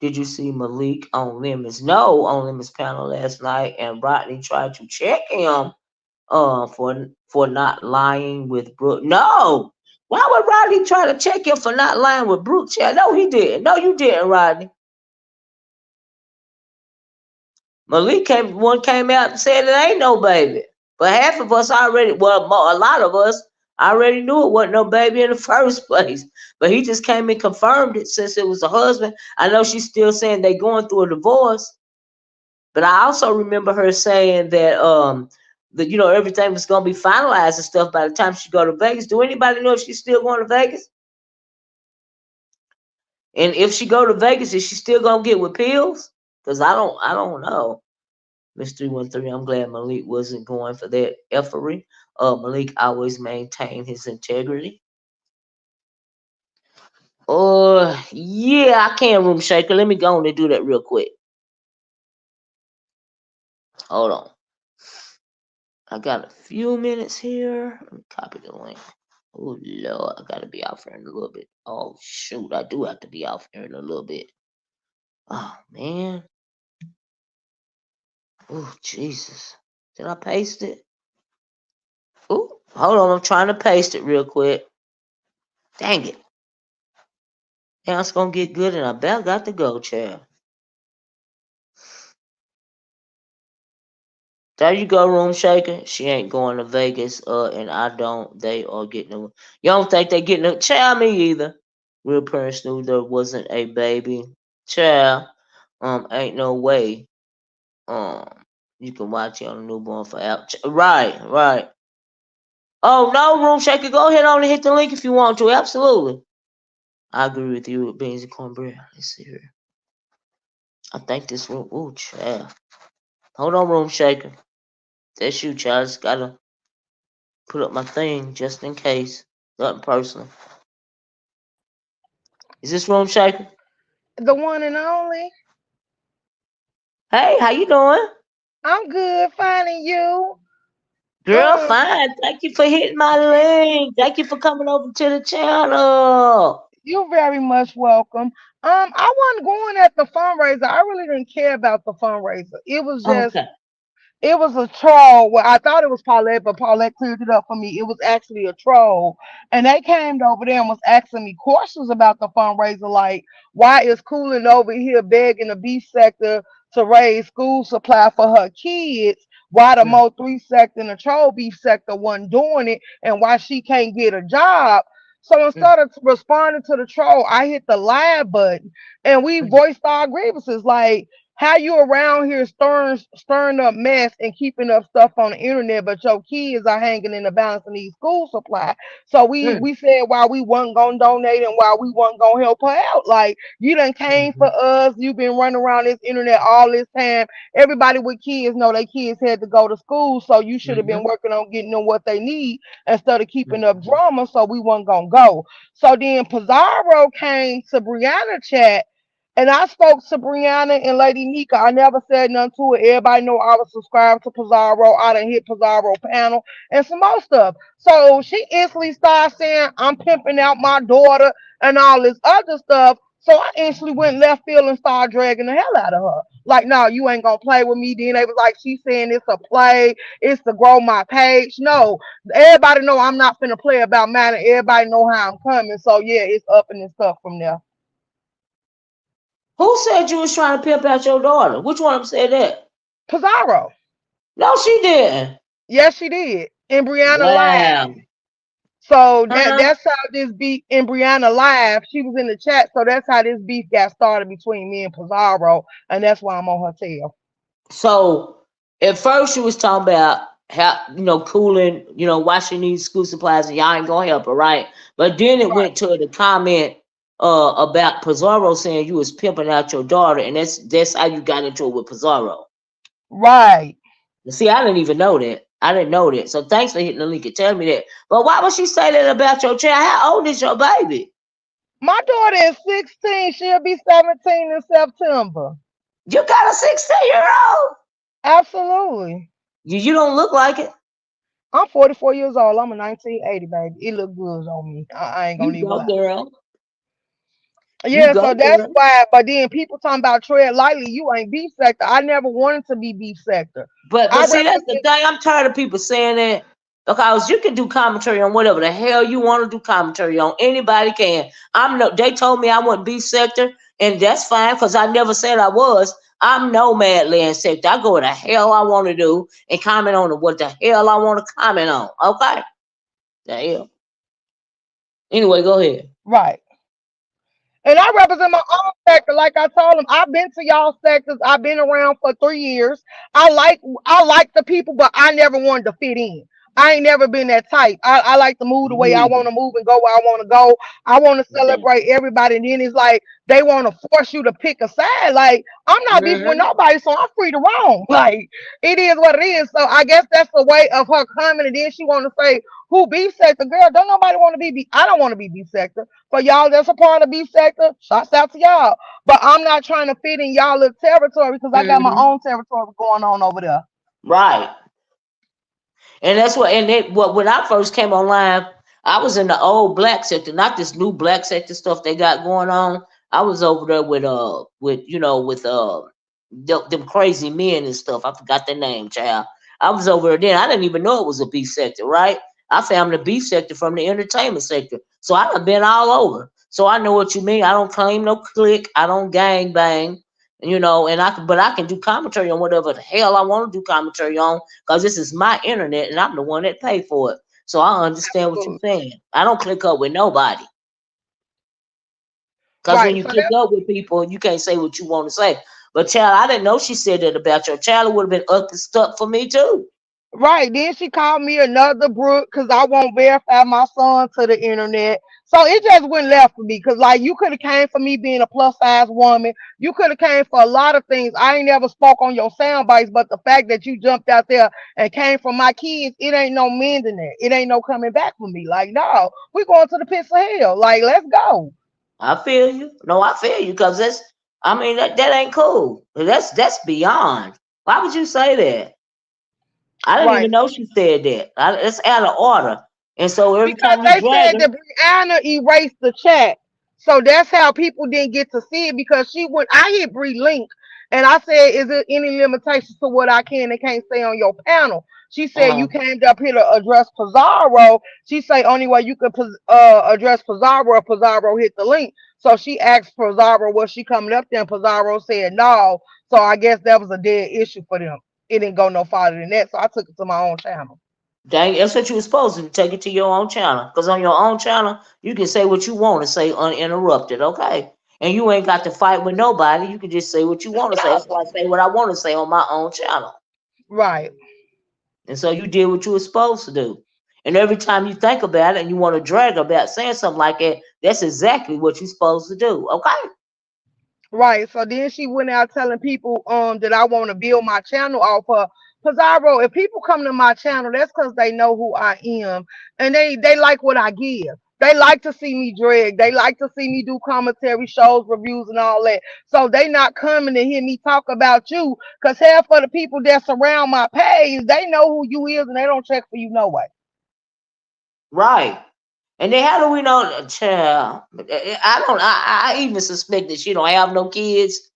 [SPEAKER 1] Did you see Malik on Lemons? No, on Lemons panel last night, and Rodney tried to check him for not lying with Brooke. No, why would Rodney try to check him for not lying with Brooke? Yeah, no, he didn't. No, you didn't, Rodney. Malik came out and said it ain't no baby. But half of us already, well, a lot of us already knew it wasn't no baby in the first place. But he just came and confirmed it since it was a husband. I know she's still saying they going through a divorce, but I also remember her saying that everything was gonna be finalized and stuff by the time she go to Vegas. Do anybody know if she's still going to Vegas? And if she go to Vegas, is she still gonna get with pills? Because I don't know. Miss 313, I'm glad Malik wasn't going for that effery. Malik always maintained his integrity. Yeah, I can, Room Shaker. Let me go on and do that real quick. Hold on. I got a few minutes here. Let me copy the link. Oh, Lord, I got to be out here in a little bit. Oh, shoot, I do have to be out here in a little bit. Oh, man. Oh, Jesus. Did I paste it? Oh, hold on. I'm trying to paste it real quick. Dang it. Now it's going to get good, and I about got to go, child. There you go, Room Shaker. She ain't going to Vegas, and I don't. They are getting. You don't think they getting? Child, me either. Real parents knew there wasn't a baby. Child, ain't no way. Um, you can watch it on a newborn for out. Right, right. Oh no, room shaker. Go ahead on and hit the link if you want to. Absolutely. I agree with you with beans and cornbread. Let's see here. I think this room. Ooh, child. Hold on, room shaker. That's you, child. I just gotta put up my thing just in case. Nothing personal. Is this room shaker?
[SPEAKER 2] The one and only.
[SPEAKER 1] Hey, how you doing?
[SPEAKER 2] I'm good finding you.
[SPEAKER 1] Girl,
[SPEAKER 2] Um,
[SPEAKER 1] fine. Thank you for hitting my link. Thank you for coming over to the channel.
[SPEAKER 2] you're very much welcome. I wasn't going at the fundraiser. I really didn't care about the fundraiser.
[SPEAKER 1] Okay.
[SPEAKER 2] It was a troll. Well, I thought it was Paulette, but Paulette cleared it up for me. It was actually a troll. And they came over there and was asking me questions about the fundraiser, like why is Cooling over here begging the beef sector to raise school supply for her kids? Why the
[SPEAKER 1] Mm,
[SPEAKER 2] Mo 3 sector and the troll beef sector wasn't doing it, and why she can't get a job. So
[SPEAKER 1] mm,
[SPEAKER 2] instead of responding to the troll, I hit the live button and we
[SPEAKER 1] mm,
[SPEAKER 2] voiced our grievances. Like, how you around here stirring up mess and keeping up stuff on the internet, but your kids are hanging in the balance and need school supply. So we
[SPEAKER 1] mm,
[SPEAKER 2] we said why we wasn't gonna donate and why we wasn't gonna help her out. Like, you done came for
[SPEAKER 1] mhm,
[SPEAKER 2] us. You've been running around this internet all this time. Everybody with kids know their kids had to go to school, so you should have been
[SPEAKER 1] mhm,
[SPEAKER 2] working on getting them what they need instead of keeping up
[SPEAKER 1] mhm,
[SPEAKER 2] drama. So we wasn't gonna go. So then Pizarro came to Brianna chat and I spoke to Brianna and Lady Nika. I never said nothing to it. Everybody know I was subscribed to Pizarro. I done hit Pizarro panel and some more stuff. So she instantly started saying I'm pimping out my daughter and all this other stuff. So I instantly went left field and started dragging the hell out of her. Like, no, you ain't gonna play with me. Then they was like, she's saying it's a play, it's to grow my page. No, everybody know I'm not finna play about mine. And everybody know how I'm coming. So yeah, it's up and stuff from there.
[SPEAKER 1] who said you was trying to pimp out your daughter? Which one of them said that?
[SPEAKER 2] Pizarro.
[SPEAKER 1] No, she didn't.
[SPEAKER 2] Yes, she did. In Brianna Live.
[SPEAKER 1] Wow.
[SPEAKER 2] So
[SPEAKER 1] Huh?
[SPEAKER 2] that's how this beef in Brianna Live. She was in the chat, so that's how this beef got started between me and Pizarro, and that's why I'm on her tail.
[SPEAKER 1] So at first she was talking about how cooling, why she needs school supplies and y'all ain't gonna help her, right? But then it
[SPEAKER 2] Right.
[SPEAKER 1] went to the comment about Pizarro saying you was pimping out your daughter, and that's how you got into it with Pizarro.
[SPEAKER 2] Right.
[SPEAKER 1] See, I didn't even know that. I didn't know that. So thanks for hitting the link and telling me that. But why would she say that about your child? How old is your baby?
[SPEAKER 2] My daughter is 16. She'll be 17 in September.
[SPEAKER 1] You got a 16-year-old.
[SPEAKER 2] Absolutely.
[SPEAKER 1] You don't look like it.
[SPEAKER 2] I'm 44 years old. I'm a 1980 baby. It look good on me. I ain't
[SPEAKER 1] You
[SPEAKER 2] gonna even
[SPEAKER 1] go,
[SPEAKER 2] lie.
[SPEAKER 1] girl. You
[SPEAKER 2] Yeah,
[SPEAKER 1] go,
[SPEAKER 2] so that's
[SPEAKER 1] girl.
[SPEAKER 2] why. But then people talking about tread lightly. You ain't beef sector. I never wanted to be beef sector.
[SPEAKER 1] But
[SPEAKER 2] I
[SPEAKER 1] see, that's the
[SPEAKER 2] represent.
[SPEAKER 1] thing. I'm tired of people saying that because you can do commentary on whatever the hell you want to do commentary on. Anybody can. I'm no. They told me I wasn't beef sector, and that's fine because I never said I was. I'm nomad land sector. I go where the hell I want to do and comment on what the hell I want to comment on. Okay, the hell. Anyway, go ahead.
[SPEAKER 2] Right. And I represent my own sector. Like I told them, I've been to y'all sectors. I've been around for 3 years. I like the people, but I never wanted to fit in. I ain't never been that type. I like to move the way I want
[SPEAKER 1] Me
[SPEAKER 2] to move and go where I want to go. I want to
[SPEAKER 1] either.
[SPEAKER 2] celebrate everybody. And then it's like they want to force you to pick a side. Like, I'm not beefing with
[SPEAKER 1] Mm-hmm.
[SPEAKER 2] nobody, so I'm free to roam. Like, it is what it is. So I guess that's the way of her coming. And then she want to say, who beef sector? Girl, don't nobody want to be beef. I don't want to be beef sector. For y'all that's a part of B sector, shouts out to y'all. But I'm not trying to fit in y'all little territory because I got my
[SPEAKER 1] Mm-hmm.
[SPEAKER 2] own territory going on over there.
[SPEAKER 1] Right. And that's what, and what when I first came online, I was in the old black sector, not this new black sector stuff they got going on. I was over there with them crazy men and stuff. I forgot their name, child. I was over there then. I didn't even know it was a beef sector, right? I found the beef sector from the entertainment sector. So I have been all over. So I know what you mean. I don't claim no clique. I don't gang bang. And I can do commentary on whatever the hell I want to do commentary on because this is my internet and I'm the one that paid for it. So I understand what you're
[SPEAKER 2] Absolutely.
[SPEAKER 1] saying. I don't click up with nobody. Because when
[SPEAKER 2] Right.
[SPEAKER 1] you
[SPEAKER 2] So
[SPEAKER 1] click up with people, you can't say what you want to say. But child, I didn't know she said that about your child. It would have been up and stuck for me too.
[SPEAKER 2] right. Then she called me another Brooke because I won't verify my son to the internet. So it just went left for me because like you could have came for me being a plus size woman. You could have came for a lot of things. I ain't never spoke on your sound bites, but the fact that you jumped out there and came for my kids, it ain't no mending that. It ain't no coming back for me. Like, no, we going to the pits of hell. Like, let's go.
[SPEAKER 1] I feel you. No, I feel you because that's. I mean that ain't cool. That's beyond. Why would you say that? I didn't
[SPEAKER 2] Right.
[SPEAKER 1] even know she said that. It's out of order. And so every
[SPEAKER 2] Because
[SPEAKER 1] time you
[SPEAKER 2] they
[SPEAKER 1] drag
[SPEAKER 2] said
[SPEAKER 1] her,
[SPEAKER 2] that Brianna erased the chat. So that's how people didn't get to see it because she went I hit Bree link and I said, is there any limitations to what I can and can't say on your panel? She said you
[SPEAKER 1] uh,
[SPEAKER 2] came up here to address Pizarro. She say only way you could address Pizarro if Pizarro hit the link. So she asked Pizarro was she coming up there and Pizarro said no. So I guess that was a dead issue for them. It didn't go no farther than that. So I took it to my own channel.
[SPEAKER 1] dang, that's what you were supposed to take it to your own channel. Because on your own channel, you can say what you want to say uninterrupted, okay? And you ain't got to fight with nobody. You can just say what you want to say. That's why I say what I want to say on my own channel.
[SPEAKER 2] Right.
[SPEAKER 1] And so you did what you were supposed to do. And every time you think about it and you want to drag about saying something like that, that's exactly what you're supposed to do, okay?
[SPEAKER 2] Right. So then she went out telling people that I want to build my channel off her. Pizarro, if people come to my channel, that's because they know who I am. And they like what I give. They like to see me drag. They like to see me do commentary shows, reviews, and all that. So they not coming to hear me talk about you. Cause half of the people that surround my page, they know who you is and they don't check for you no way.
[SPEAKER 1] Right. And then how do we know, child? I don't. I even suspect that she don't have no kids.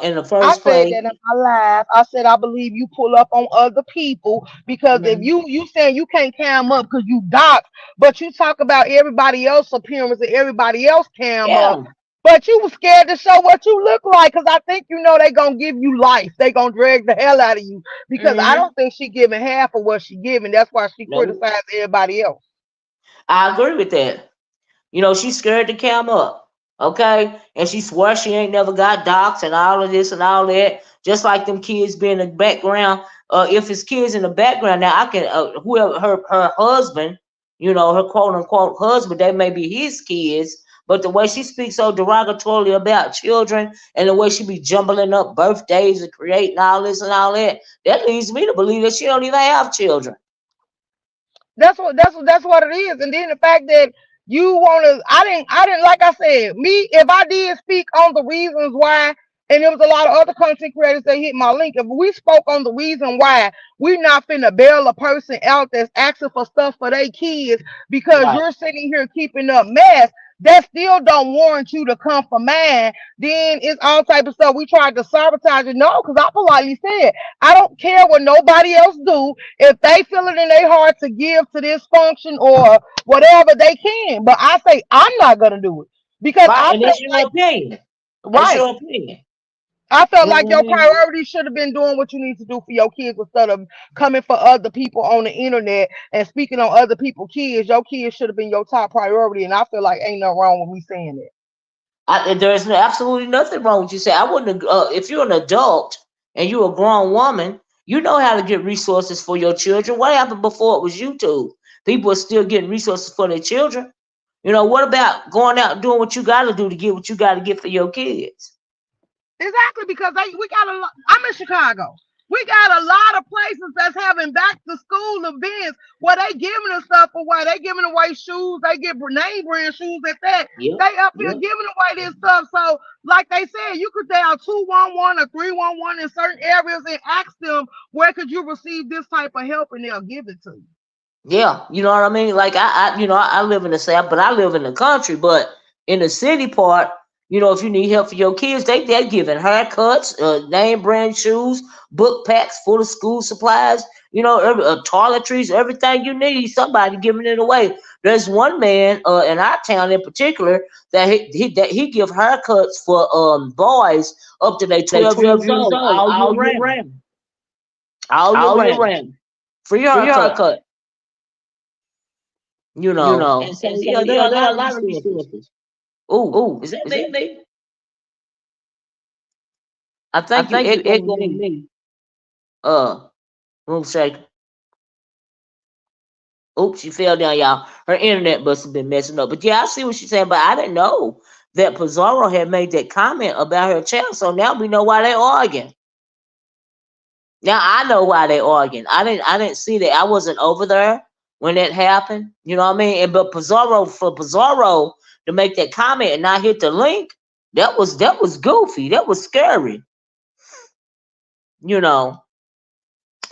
[SPEAKER 1] In the
[SPEAKER 2] I
[SPEAKER 1] first
[SPEAKER 2] said
[SPEAKER 1] place.
[SPEAKER 2] that in my live. I said I believe you pull up on other people because if
[SPEAKER 1] Mhm.
[SPEAKER 2] you saying you can't cam up because you doc, but you talk about everybody else appearance and everybody else cam up,
[SPEAKER 1] Yeah.
[SPEAKER 2] but you was scared to show what you look like because I think you know they gonna give you life. They gonna drag the hell out of you because I
[SPEAKER 1] Hmm.
[SPEAKER 2] don't think she giving half of what she giving. That's why she
[SPEAKER 1] No,
[SPEAKER 2] criticized everybody else.
[SPEAKER 1] I agree with that. You know, she's scared to cam up. Okay, and she swears she ain't never got docs and all of this and all that. Just like them kids be in the background. If it's kids in the background, now I can whoever her husband, you know, her quote unquote husband, that may be his kids. But the way she speaks so derogatorily about children and the way she be jumbling up birthdays and creating all this and all that, that leads me to believe that she don't even have children.
[SPEAKER 2] That's what it is. And then the fact that you wanna I didn't like I said, me if I did speak on the reasons why and there was a lot of other content creators that hit my link. If we spoke on the reason why we not finna bail a person out that's asking for stuff for their kids because
[SPEAKER 1] Right.
[SPEAKER 2] you're sitting here keeping up mess, that still don't warrant you to come for mine. Then it's all type of stuff. We tried to sabotage it. No, because I politely said, I don't care what nobody else do if they feel it in their heart to give to this function or whatever they can. But I say I'm not gonna do it because
[SPEAKER 1] Right.
[SPEAKER 2] I
[SPEAKER 1] And
[SPEAKER 2] felt
[SPEAKER 1] that's your
[SPEAKER 2] like
[SPEAKER 1] opinion. That's
[SPEAKER 2] right.
[SPEAKER 1] your opinion.
[SPEAKER 2] I felt
[SPEAKER 1] You know
[SPEAKER 2] like
[SPEAKER 1] what I
[SPEAKER 2] your
[SPEAKER 1] mean?
[SPEAKER 2] priority should have been doing what you need to do for your kids instead of coming for other people on the internet and speaking on other people's kids. Your kids should have been your top priority, and I feel like ain't nothing wrong with me saying that.
[SPEAKER 1] There's absolutely nothing wrong with you. Say I wouldn't. If you're an adult and you're a grown woman, you know how to get resources for your children. What happened before it was YouTube? People are still getting resources for their children. You know, what about going out and doing what you got to do to get what you got to get for your kids?
[SPEAKER 2] Exactly, because we got a lot. I'm in Chicago. We got a lot of places that's having back to school events where they giving us stuff away. They giving away shoes. They get name brand shoes at that.
[SPEAKER 1] Yep.
[SPEAKER 2] They up here
[SPEAKER 1] Yep.
[SPEAKER 2] giving away this stuff. So, like they said, you could dial 211 or 311 in certain areas and ask them where could you receive this type of help, and they'll give it to you.
[SPEAKER 1] Yeah, you know what I mean. Like I live in the South, but I live in the country. But in the city part, you know, if you need help for your kids, they're giving haircuts, name brand shoes, book packs full of school supplies. You know, toiletries, everything you need. Somebody giving it away. There's one man in our town in particular that he give haircuts for boys up to they
[SPEAKER 3] They
[SPEAKER 1] 12
[SPEAKER 3] 12
[SPEAKER 1] years
[SPEAKER 3] years
[SPEAKER 1] old
[SPEAKER 3] old
[SPEAKER 1] all year
[SPEAKER 3] all year
[SPEAKER 1] round,
[SPEAKER 3] round.
[SPEAKER 1] all year
[SPEAKER 3] All year
[SPEAKER 1] round,
[SPEAKER 3] round.
[SPEAKER 1] free
[SPEAKER 3] Free
[SPEAKER 1] haircut.
[SPEAKER 3] haircut.
[SPEAKER 1] You
[SPEAKER 3] You
[SPEAKER 1] know,
[SPEAKER 3] know.
[SPEAKER 1] and so
[SPEAKER 3] And
[SPEAKER 1] yeah,
[SPEAKER 3] so
[SPEAKER 1] there are
[SPEAKER 3] yeah,
[SPEAKER 1] a
[SPEAKER 3] there are
[SPEAKER 1] lot
[SPEAKER 3] a
[SPEAKER 1] of
[SPEAKER 3] lot of
[SPEAKER 1] resources.
[SPEAKER 3] resources.
[SPEAKER 1] Ooh,
[SPEAKER 3] Ooh,
[SPEAKER 1] is that
[SPEAKER 3] is that
[SPEAKER 1] me?
[SPEAKER 3] me?
[SPEAKER 1] I
[SPEAKER 3] I
[SPEAKER 1] think you
[SPEAKER 3] think you
[SPEAKER 1] echoing
[SPEAKER 3] echoing
[SPEAKER 1] me.
[SPEAKER 3] me.
[SPEAKER 1] Uh, room shaker. Oops, she fell down, y'all. Her internet must have been messing up. But yeah, I see what she's saying. But I didn't know that Pizarro had made that comment about her child. So now we know why they're arguing. Now I know why they're arguing. I didn't see that. I wasn't over there when that happened. You know what I mean? And but Pizarro for Pizarro to make that comment and not hit the link, that was goofy. That was scary. You know.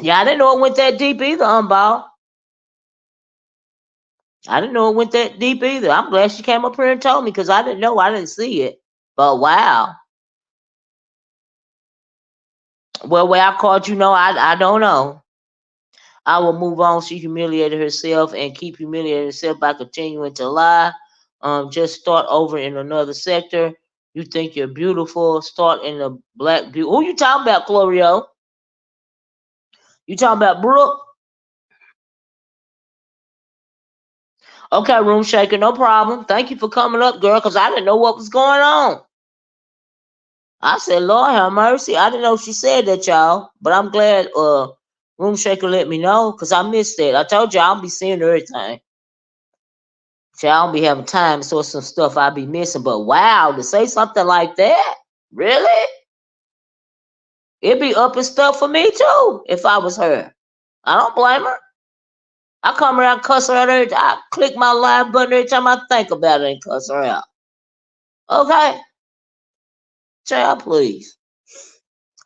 [SPEAKER 1] Yeah, I didn't know it went that deep either, Umball. I didn't know it went that deep either. I'm glad she came up here and told me because I didn't know. I didn't see it. But wow. Well, where I called you know, I don't know. I will move on. She humiliated herself and keep humiliating herself by continuing to lie. Just start over in another sector. You think you're beautiful. Start in the black beauty. Who you talking about, Florio? You talking about Brooke? Okay, room shaker, no problem. Thank you for coming up, girl, because I didn't know what was going on. I said, Lord have mercy. I didn't know she said that, y'all. But I'm glad Room Shaker let me know because I missed it. I told you I'll be seeing everything. See, I don't be having time, so some stuff I be missing. But wow, to say something like that, really? It'd be up and stuff for me too if I was her. I don't blame her. I come around cuss her out every time. I click my live button every time I think about it and cuss her out. Okay? Child, please.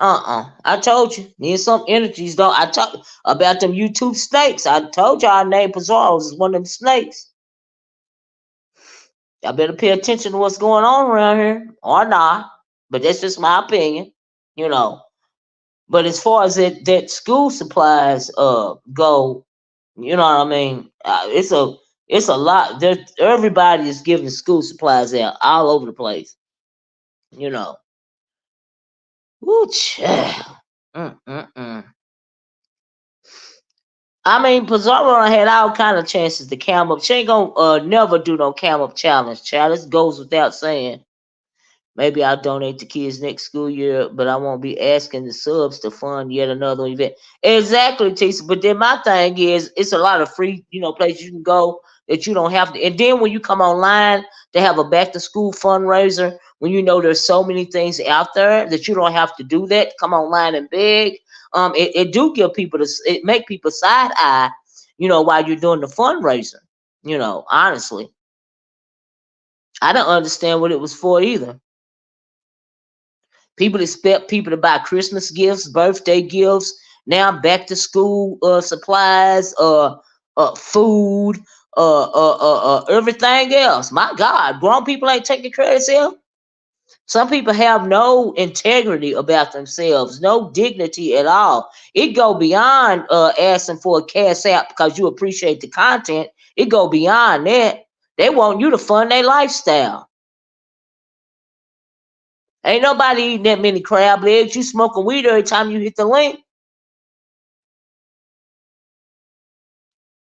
[SPEAKER 1] I told you. Need some energies, though. I talked about them YouTube snakes. I told y'all named Pizarro is one of them snakes. Y'all better pay attention to what's going on around here. Or not. But that's just my opinion. You know. But as far as that school supplies go, you know what I mean? It's a lot. There everybody is giving school supplies out all over the place. You know. Woo child. Mm-mm-mm. I mean, Pizarro had all kind of chances to cam up. She ain't gonna never do no cam up challenge, child. This goes without saying. Maybe I'll donate to kids next school year, but I won't be asking the subs to fund yet another event. Exactly, Tisa. But then my thing is, it's a lot of free, places you can go that you don't have to. And then when you come online to have a back to school fundraiser, when you know there's so many things out there that you don't have to do that, come online and beg. It do give people it make people side eye, while you're doing the fundraiser. Honestly, I don't understand what it was for either. People expect people to buy Christmas gifts, birthday gifts, now back to school supplies, food, everything else. My God, grown people ain't taking care of themselves. Some people have no integrity about themselves, no dignity at all. It go beyond asking for a cash app because you appreciate the content. It go beyond that. They want you to fund their lifestyle. Ain't nobody eating that many crab legs. You smoking weed every time you hit the link.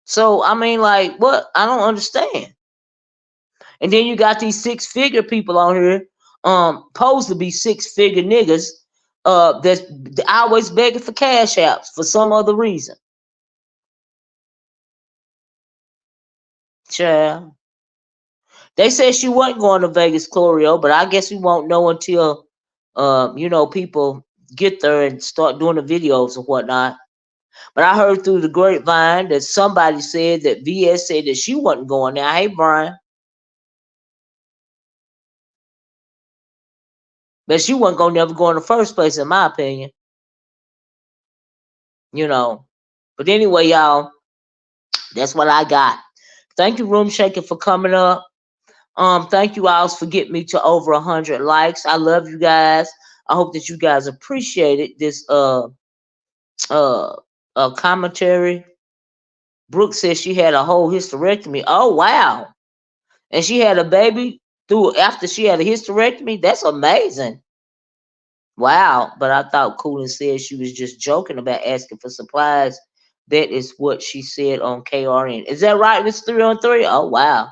[SPEAKER 1] So I mean, like, what? I don't understand. And then you got these six-figure people on here, supposed to be six-figure niggas, that's always begging for cash apps for some other reason. Child. They said she wasn't going to Vegas, Chlorio, but I guess we won't know until, people get there and start doing the videos and whatnot. But I heard through the grapevine that somebody said that VS said that she wasn't going now. Hey, Brian. But she wasn't going to never go in the first place, in my opinion. You know. But anyway, y'all, that's what I got. Thank you, Room Shaker, for coming up. Thank you all for getting me to over 100 likes. I love you guys. I hope that you guys appreciated this uh commentary. Brooke says she had a whole hysterectomy. Oh wow. And she had a baby through after she had a hysterectomy. That's amazing. Wow. But I thought Coolin said she was just joking about asking for supplies. That is what she said on KRN. Is that right, Miss 3 on 3? Oh wow.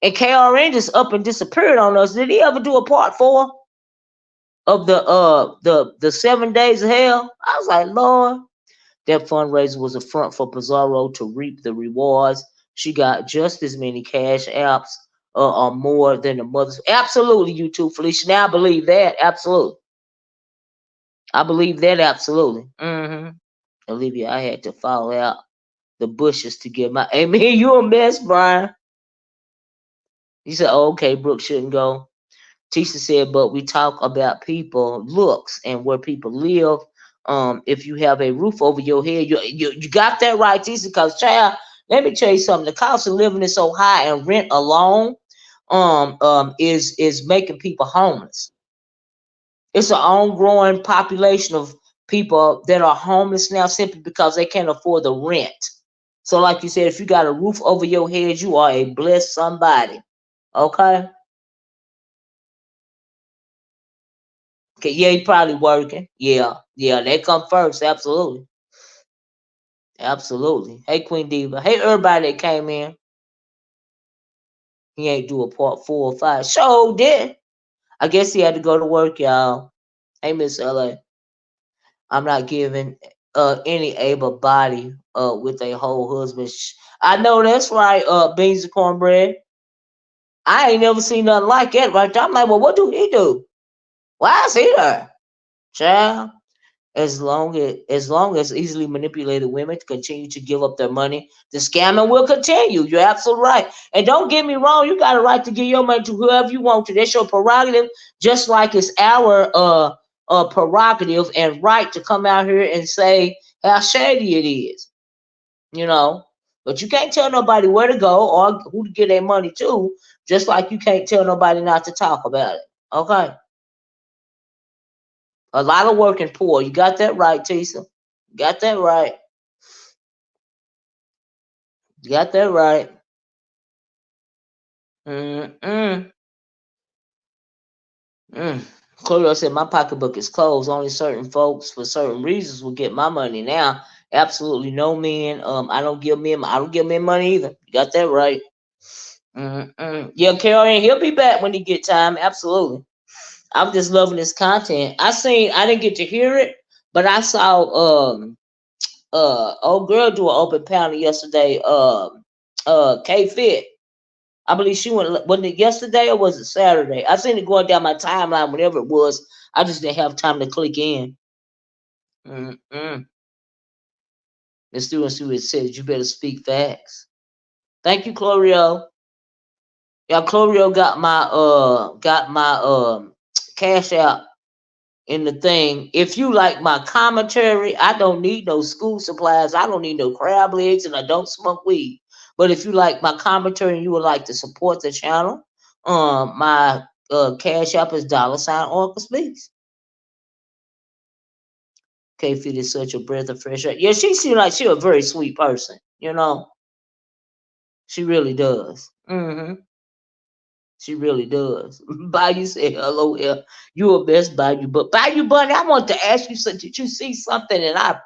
[SPEAKER 1] And KRN just up and disappeared on us. Did he ever do a part 4 of the 7 days of hell? I was like, Lord, that fundraiser was a front for Pizarro to reap the rewards. She got just as many cash apps or more than the mothers. Absolutely, you too, Felicia. Now I believe that. Absolutely. I believe that absolutely. Olivia, I had to fall out the bushes to get my amen. You a mess, Brian. He said, oh, okay, Brooke shouldn't go. Tisha said, but we talk about people looks and where people live. If you have a roof over your head, you got that right, Tisha. Because child, let me tell you something. The cost of living is so high, and rent alone is making people homeless. It's an ongoing population of people that are homeless now simply because they can't afford the rent. So, like you said, if you got a roof over your head, you are a blessed somebody. Okay. Okay, yeah, he probably working. Yeah, yeah, they come first. Absolutely, absolutely. Hey, Queen Diva. Hey, everybody that came in. He ain't do a part 4 or 5. So did. I guess he had to go to work, y'all. Hey, Miss LA. I'm not giving any able body with a whole husband. I know that's right. Beans and cornbread. I ain't never seen nothing like that right there. I'm like, well, what do he do? Why is he there, child? As long as easily manipulated women continue to give up their money, the scamming will continue. You're absolutely right. And don't get me wrong, you got a right to give your money to whoever you want to. That's your prerogative, just like it's our prerogative and right to come out here and say how shady it is, you know. But you can't tell nobody where to go or who to get their money to, just like you can't tell nobody not to talk about it. Okay. A lot of working poor. You got that right, Tisa. Got that right. You got that right. Mm-mm. Mm. Cleo said my pocketbook is closed. Only certain folks for certain reasons will get my money now. Absolutely no men. I don't give men money either. You got that right. Mm-mm. Yeah, Carol, he'll be back when he get time. Absolutely. I'm just loving this content. I didn't get to hear it, but I saw old girl do an open panel yesterday. K Fit. I believe she went. Wasn't it yesterday or was it Saturday? I seen it going down my timeline. Whatever it was, I just didn't have time to click in. Mm-mm. Let's do and see what it says. You better speak facts. Thank you, Clorio. Yeah, Clorio got my cash out in the thing. If you like my commentary, I don't need no school supplies. I don't need no crab legs, and I don't smoke weed. But if you like my commentary and you would like to support the channel, my cash app is $ Oracle Speaks. K Fit is such a breath of fresh air. Yeah, she seems like she a very sweet person. You know, she really does. She really does. Bayou said, hello here. You a best Bayou. But Bayou Bunny, I want to ask you something. Did you see something and I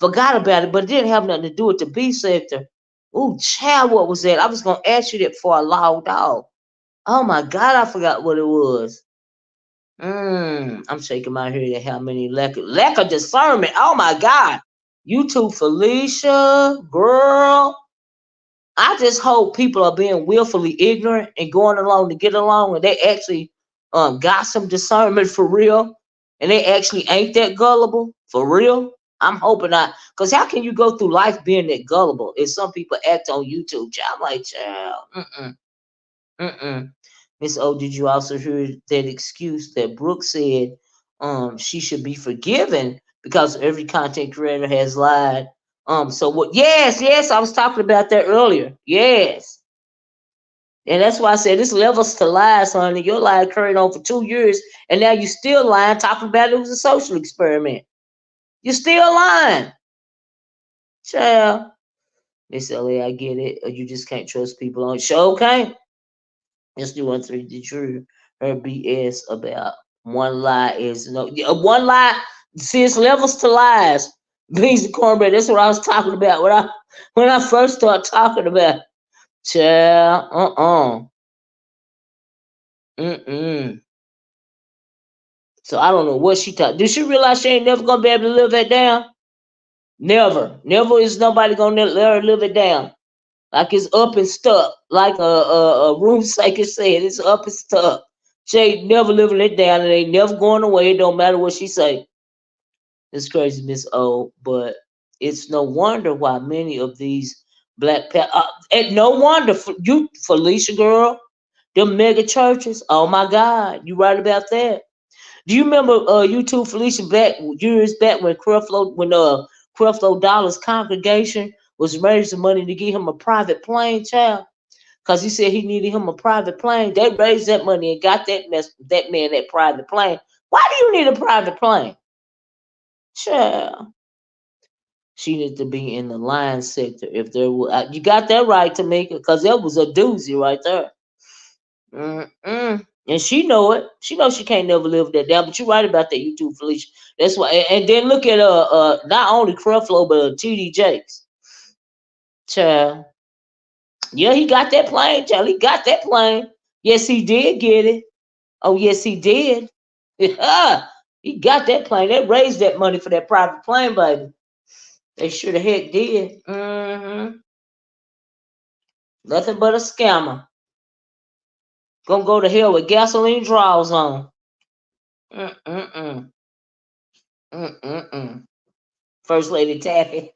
[SPEAKER 1] forgot about it, but it didn't have nothing to do with the B sector? Ooh, child, what was that? I was going to ask you that before I logged off. Oh my God, I forgot what it was. I'm shaking my head at how many lack of discernment. Oh my God. You too, Felicia, girl. I just hope people are being willfully ignorant and going along to get along, and they actually got some discernment for real, and they actually ain't that gullible for real. I'm hoping not, because how can you go through life being that gullible? If some people act on YouTube, I'm like, child, mm-mm. Miss O, did you also hear that excuse that Brooke said she should be forgiven because every content creator has lied? So what? Yes, I was talking about that earlier. Yes, and that's why I said this levels to lies, honey. Your lie carried on for 2 years, and now you still lying, talking about it was a social experiment. You're still lying, child. Miss Ellie, I get it. You just can't trust people on show, okay? Let's do 1 3. Did you her BS about one lie is no one lie? See, it's levels to lies. Beans and cornbread. That's what I was talking about when I first started talking about. Child, Mm-mm. So I don't know what she thought. Did she realize she ain't never gonna be able to live that down? Never. Never is nobody gonna let her live it down. Like it's up and stuck. Like a room psychic said, it's up and stuck. She ain't never living it down. It ain't never going away. It don't matter what she say. It's crazy, Miss O. But it's no wonder why many of these and no wonder for you, Felicia girl, them mega churches. Oh my God, you right about that. Do you remember you two Felicia back years back when Creflo Dollar's congregation was raising money to get him a private plane, child? Cause he said he needed him a private plane. They raised that money and got that man that private plane. Why do you need a private plane? Child. She needs to be in the line sector. If there were, you got that right, Tamika, because that was a doozy right there. Mm-mm. And she know it. She knows she can't never live that down. But you're right about that, you too, Felicia. That's why. And then look at not only Creflo but TD Jakes. Child. Yeah, he got that plane, child. He got that plane. Yes, he did get it. Oh, yes, he did. Yeah, he got that plane. They raised that money for that private plane, baby. They sure the heck did. Nothing but a scammer. Gonna go to hell with gasoline draws on. Mm-mm-mm. Mm-mm-mm. First Lady Taffy.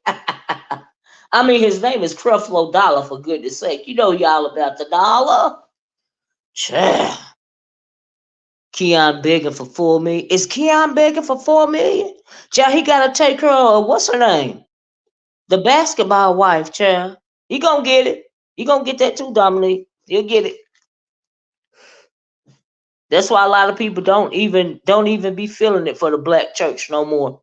[SPEAKER 1] I mean, his name is Creflo Dollar, for goodness sake. You know y'all about the dollar. Child. Keon begging for 4 million. Is Keon begging for 4 million? Child, he gotta take her, what's her name? The basketball wife, child. He gonna get it. He gonna get that too, Dominique. He'll get it. That's why a lot of people don't even be feeling it for the black church no more.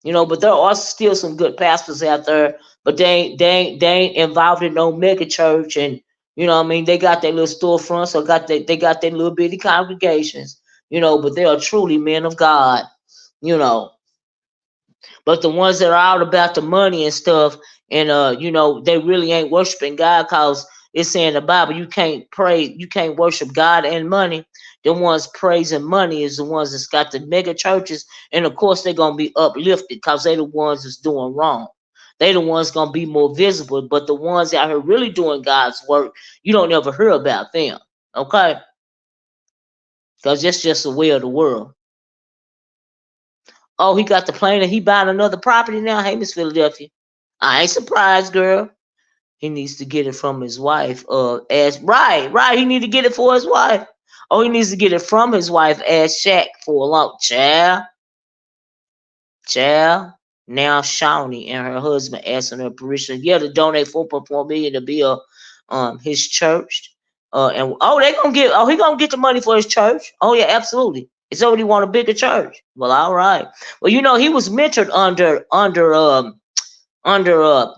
[SPEAKER 1] But there are still some good pastors out there, but they ain't involved in no mega church, and what I mean, they got their little storefronts or they got their little bitty congregations, but they are truly men of God, you know. But the ones that are out about the money and stuff, and they really ain't worshiping God, cause it's saying in the Bible you can't worship God and money. The ones praising money is the ones that's got the mega churches, and of course they're gonna be uplifted because they the ones that's doing wrong. They the ones gonna be more visible, but the ones out here really doing God's work, you don't ever hear about them. Okay, because that's just the way of the world. Oh, he got the plane and he buying another property now. Hey, Miss Philadelphia. I ain't surprised, girl. He needs to get it from his wife. As right. He need to get it for his wife. Oh, he needs to get it from his wife. As Shaq for a long child. Now Shawnee and her husband asking her permission, yeah, to donate 4.4 million to build his church. And he gonna get the money for his church. Oh yeah, absolutely. It's already want a bigger church. Well, all right. Well, he was mentored under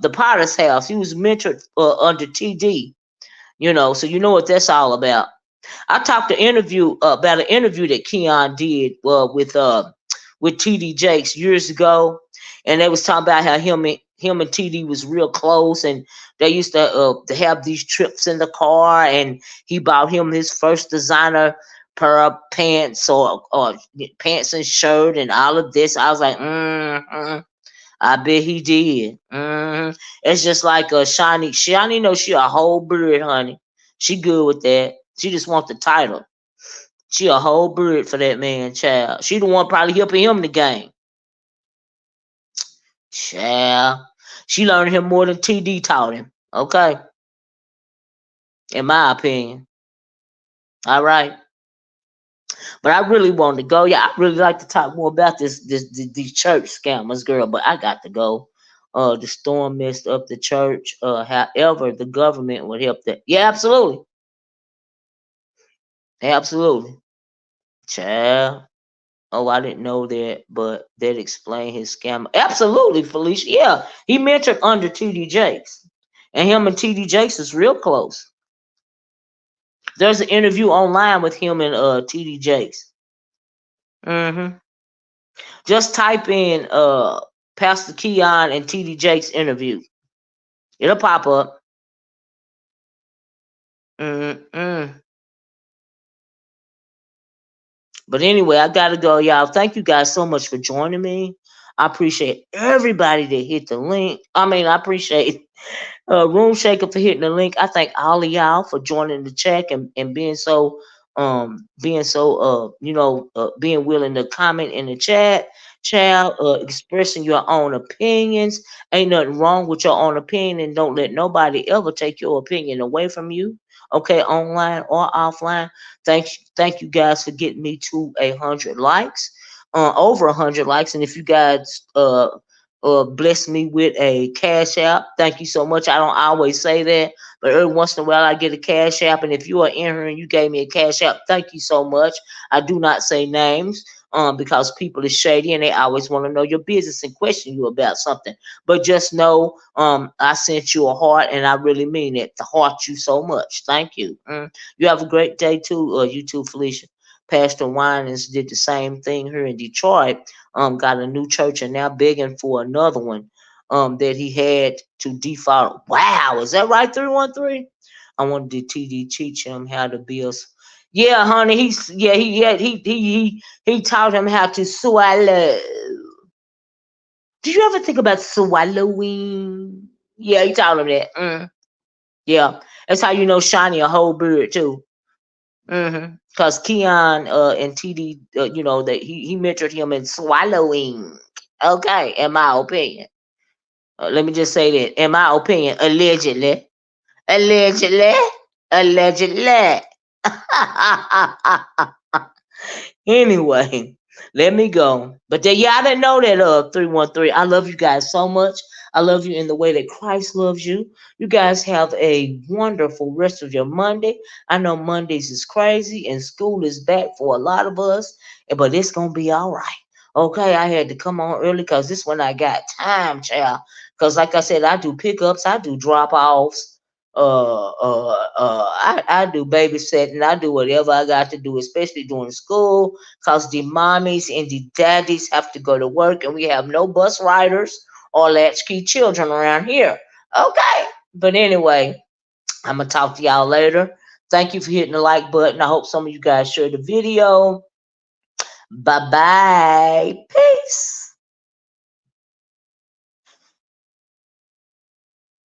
[SPEAKER 1] the Potter's house. He was mentored under TD. So you know what that's all about. I talked to interview about an interview that Keon did with TD Jakes years ago, and they was talking about how him and TD was real close, and they used to have these trips in the car, and he bought him his first designer pair of pants or pants and shirt and all of this. I was like, I bet he did. It's just like Shani. Shani knows she a whole bird, honey. She good with that. She just want the title. She a whole bird for that man, child. She the one probably helping him in the game. Child. She learned him more than TD taught him. Okay. In my opinion. All right. But I really wanted to go. Yeah, I really like to talk more about these church scammers, girl. But I got to go. The storm messed up the church. However, the government would help that. Yeah, absolutely, absolutely, child. Oh, I didn't know that, but that explained his scam. Absolutely, Felicia. Yeah, he mentored under TD Jakes, and him and TD Jakes is real close. There's an interview online with him and TD Jakes. Mm-hmm. Just type in Pastor Keon and TD Jakes interview. It'll pop up. Mm-mm. But anyway, I gotta go, y'all. Thank you guys so much for joining me. I appreciate everybody that hit the link. I mean, I appreciate Room Shaker for hitting the link. I thank all of y'all for joining the chat and being willing to comment in the chat. Child, expressing your own opinions. Ain't nothing wrong with your own opinion, and don't let nobody ever take your opinion away from you. Okay, online or offline. Thank you guys for getting me to 100 likes, over 100 likes, and if you guys bless me with a cash app. Thank you so much. I don't always say that, but every once in a while I get a cash app. And if you are in here and you gave me a cash app, thank you so much. I do not say names. Because people are shady and they always want to know your business and question you about something. But just know, I sent you a heart, and I really mean it. To heart you so much. Thank you. You have a great day too. You too, Felicia. Pastor Winans did the same thing here in Detroit. Got a new church and now begging for another one. That he had to default. Wow, is that right? 313. I wanted to TD teach him how to build. Yeah, honey. He taught him how to swallow. Did you ever think about swallowing? Yeah, he taught him that. Yeah, that's how you know Shiny a whole bird too. Cause Keon and TD, that he mentored him in swallowing. Okay, in my opinion. Let me just say that, in my opinion, allegedly, allegedly, allegedly. Anyway, let me go. But y'all didn't know that 313. I love you guys so much. I love you in the way that Christ loves you. You guys have a wonderful rest of your Monday. I know Mondays is crazy and school is back for a lot of us, but it's gonna be all right. Okay, I had to come on early because this one I got time, child. Because like I said, I do pickups, I do drop offs, I do babysitting. I do whatever I got to do, especially during school, cause the mommies and the daddies have to go to work, and we have no bus riders or latchkey children around here. Okay, but anyway, I'm gonna talk to y'all later. Thank you for hitting the like button. I hope some of you guys share the video. Bye bye. Peace.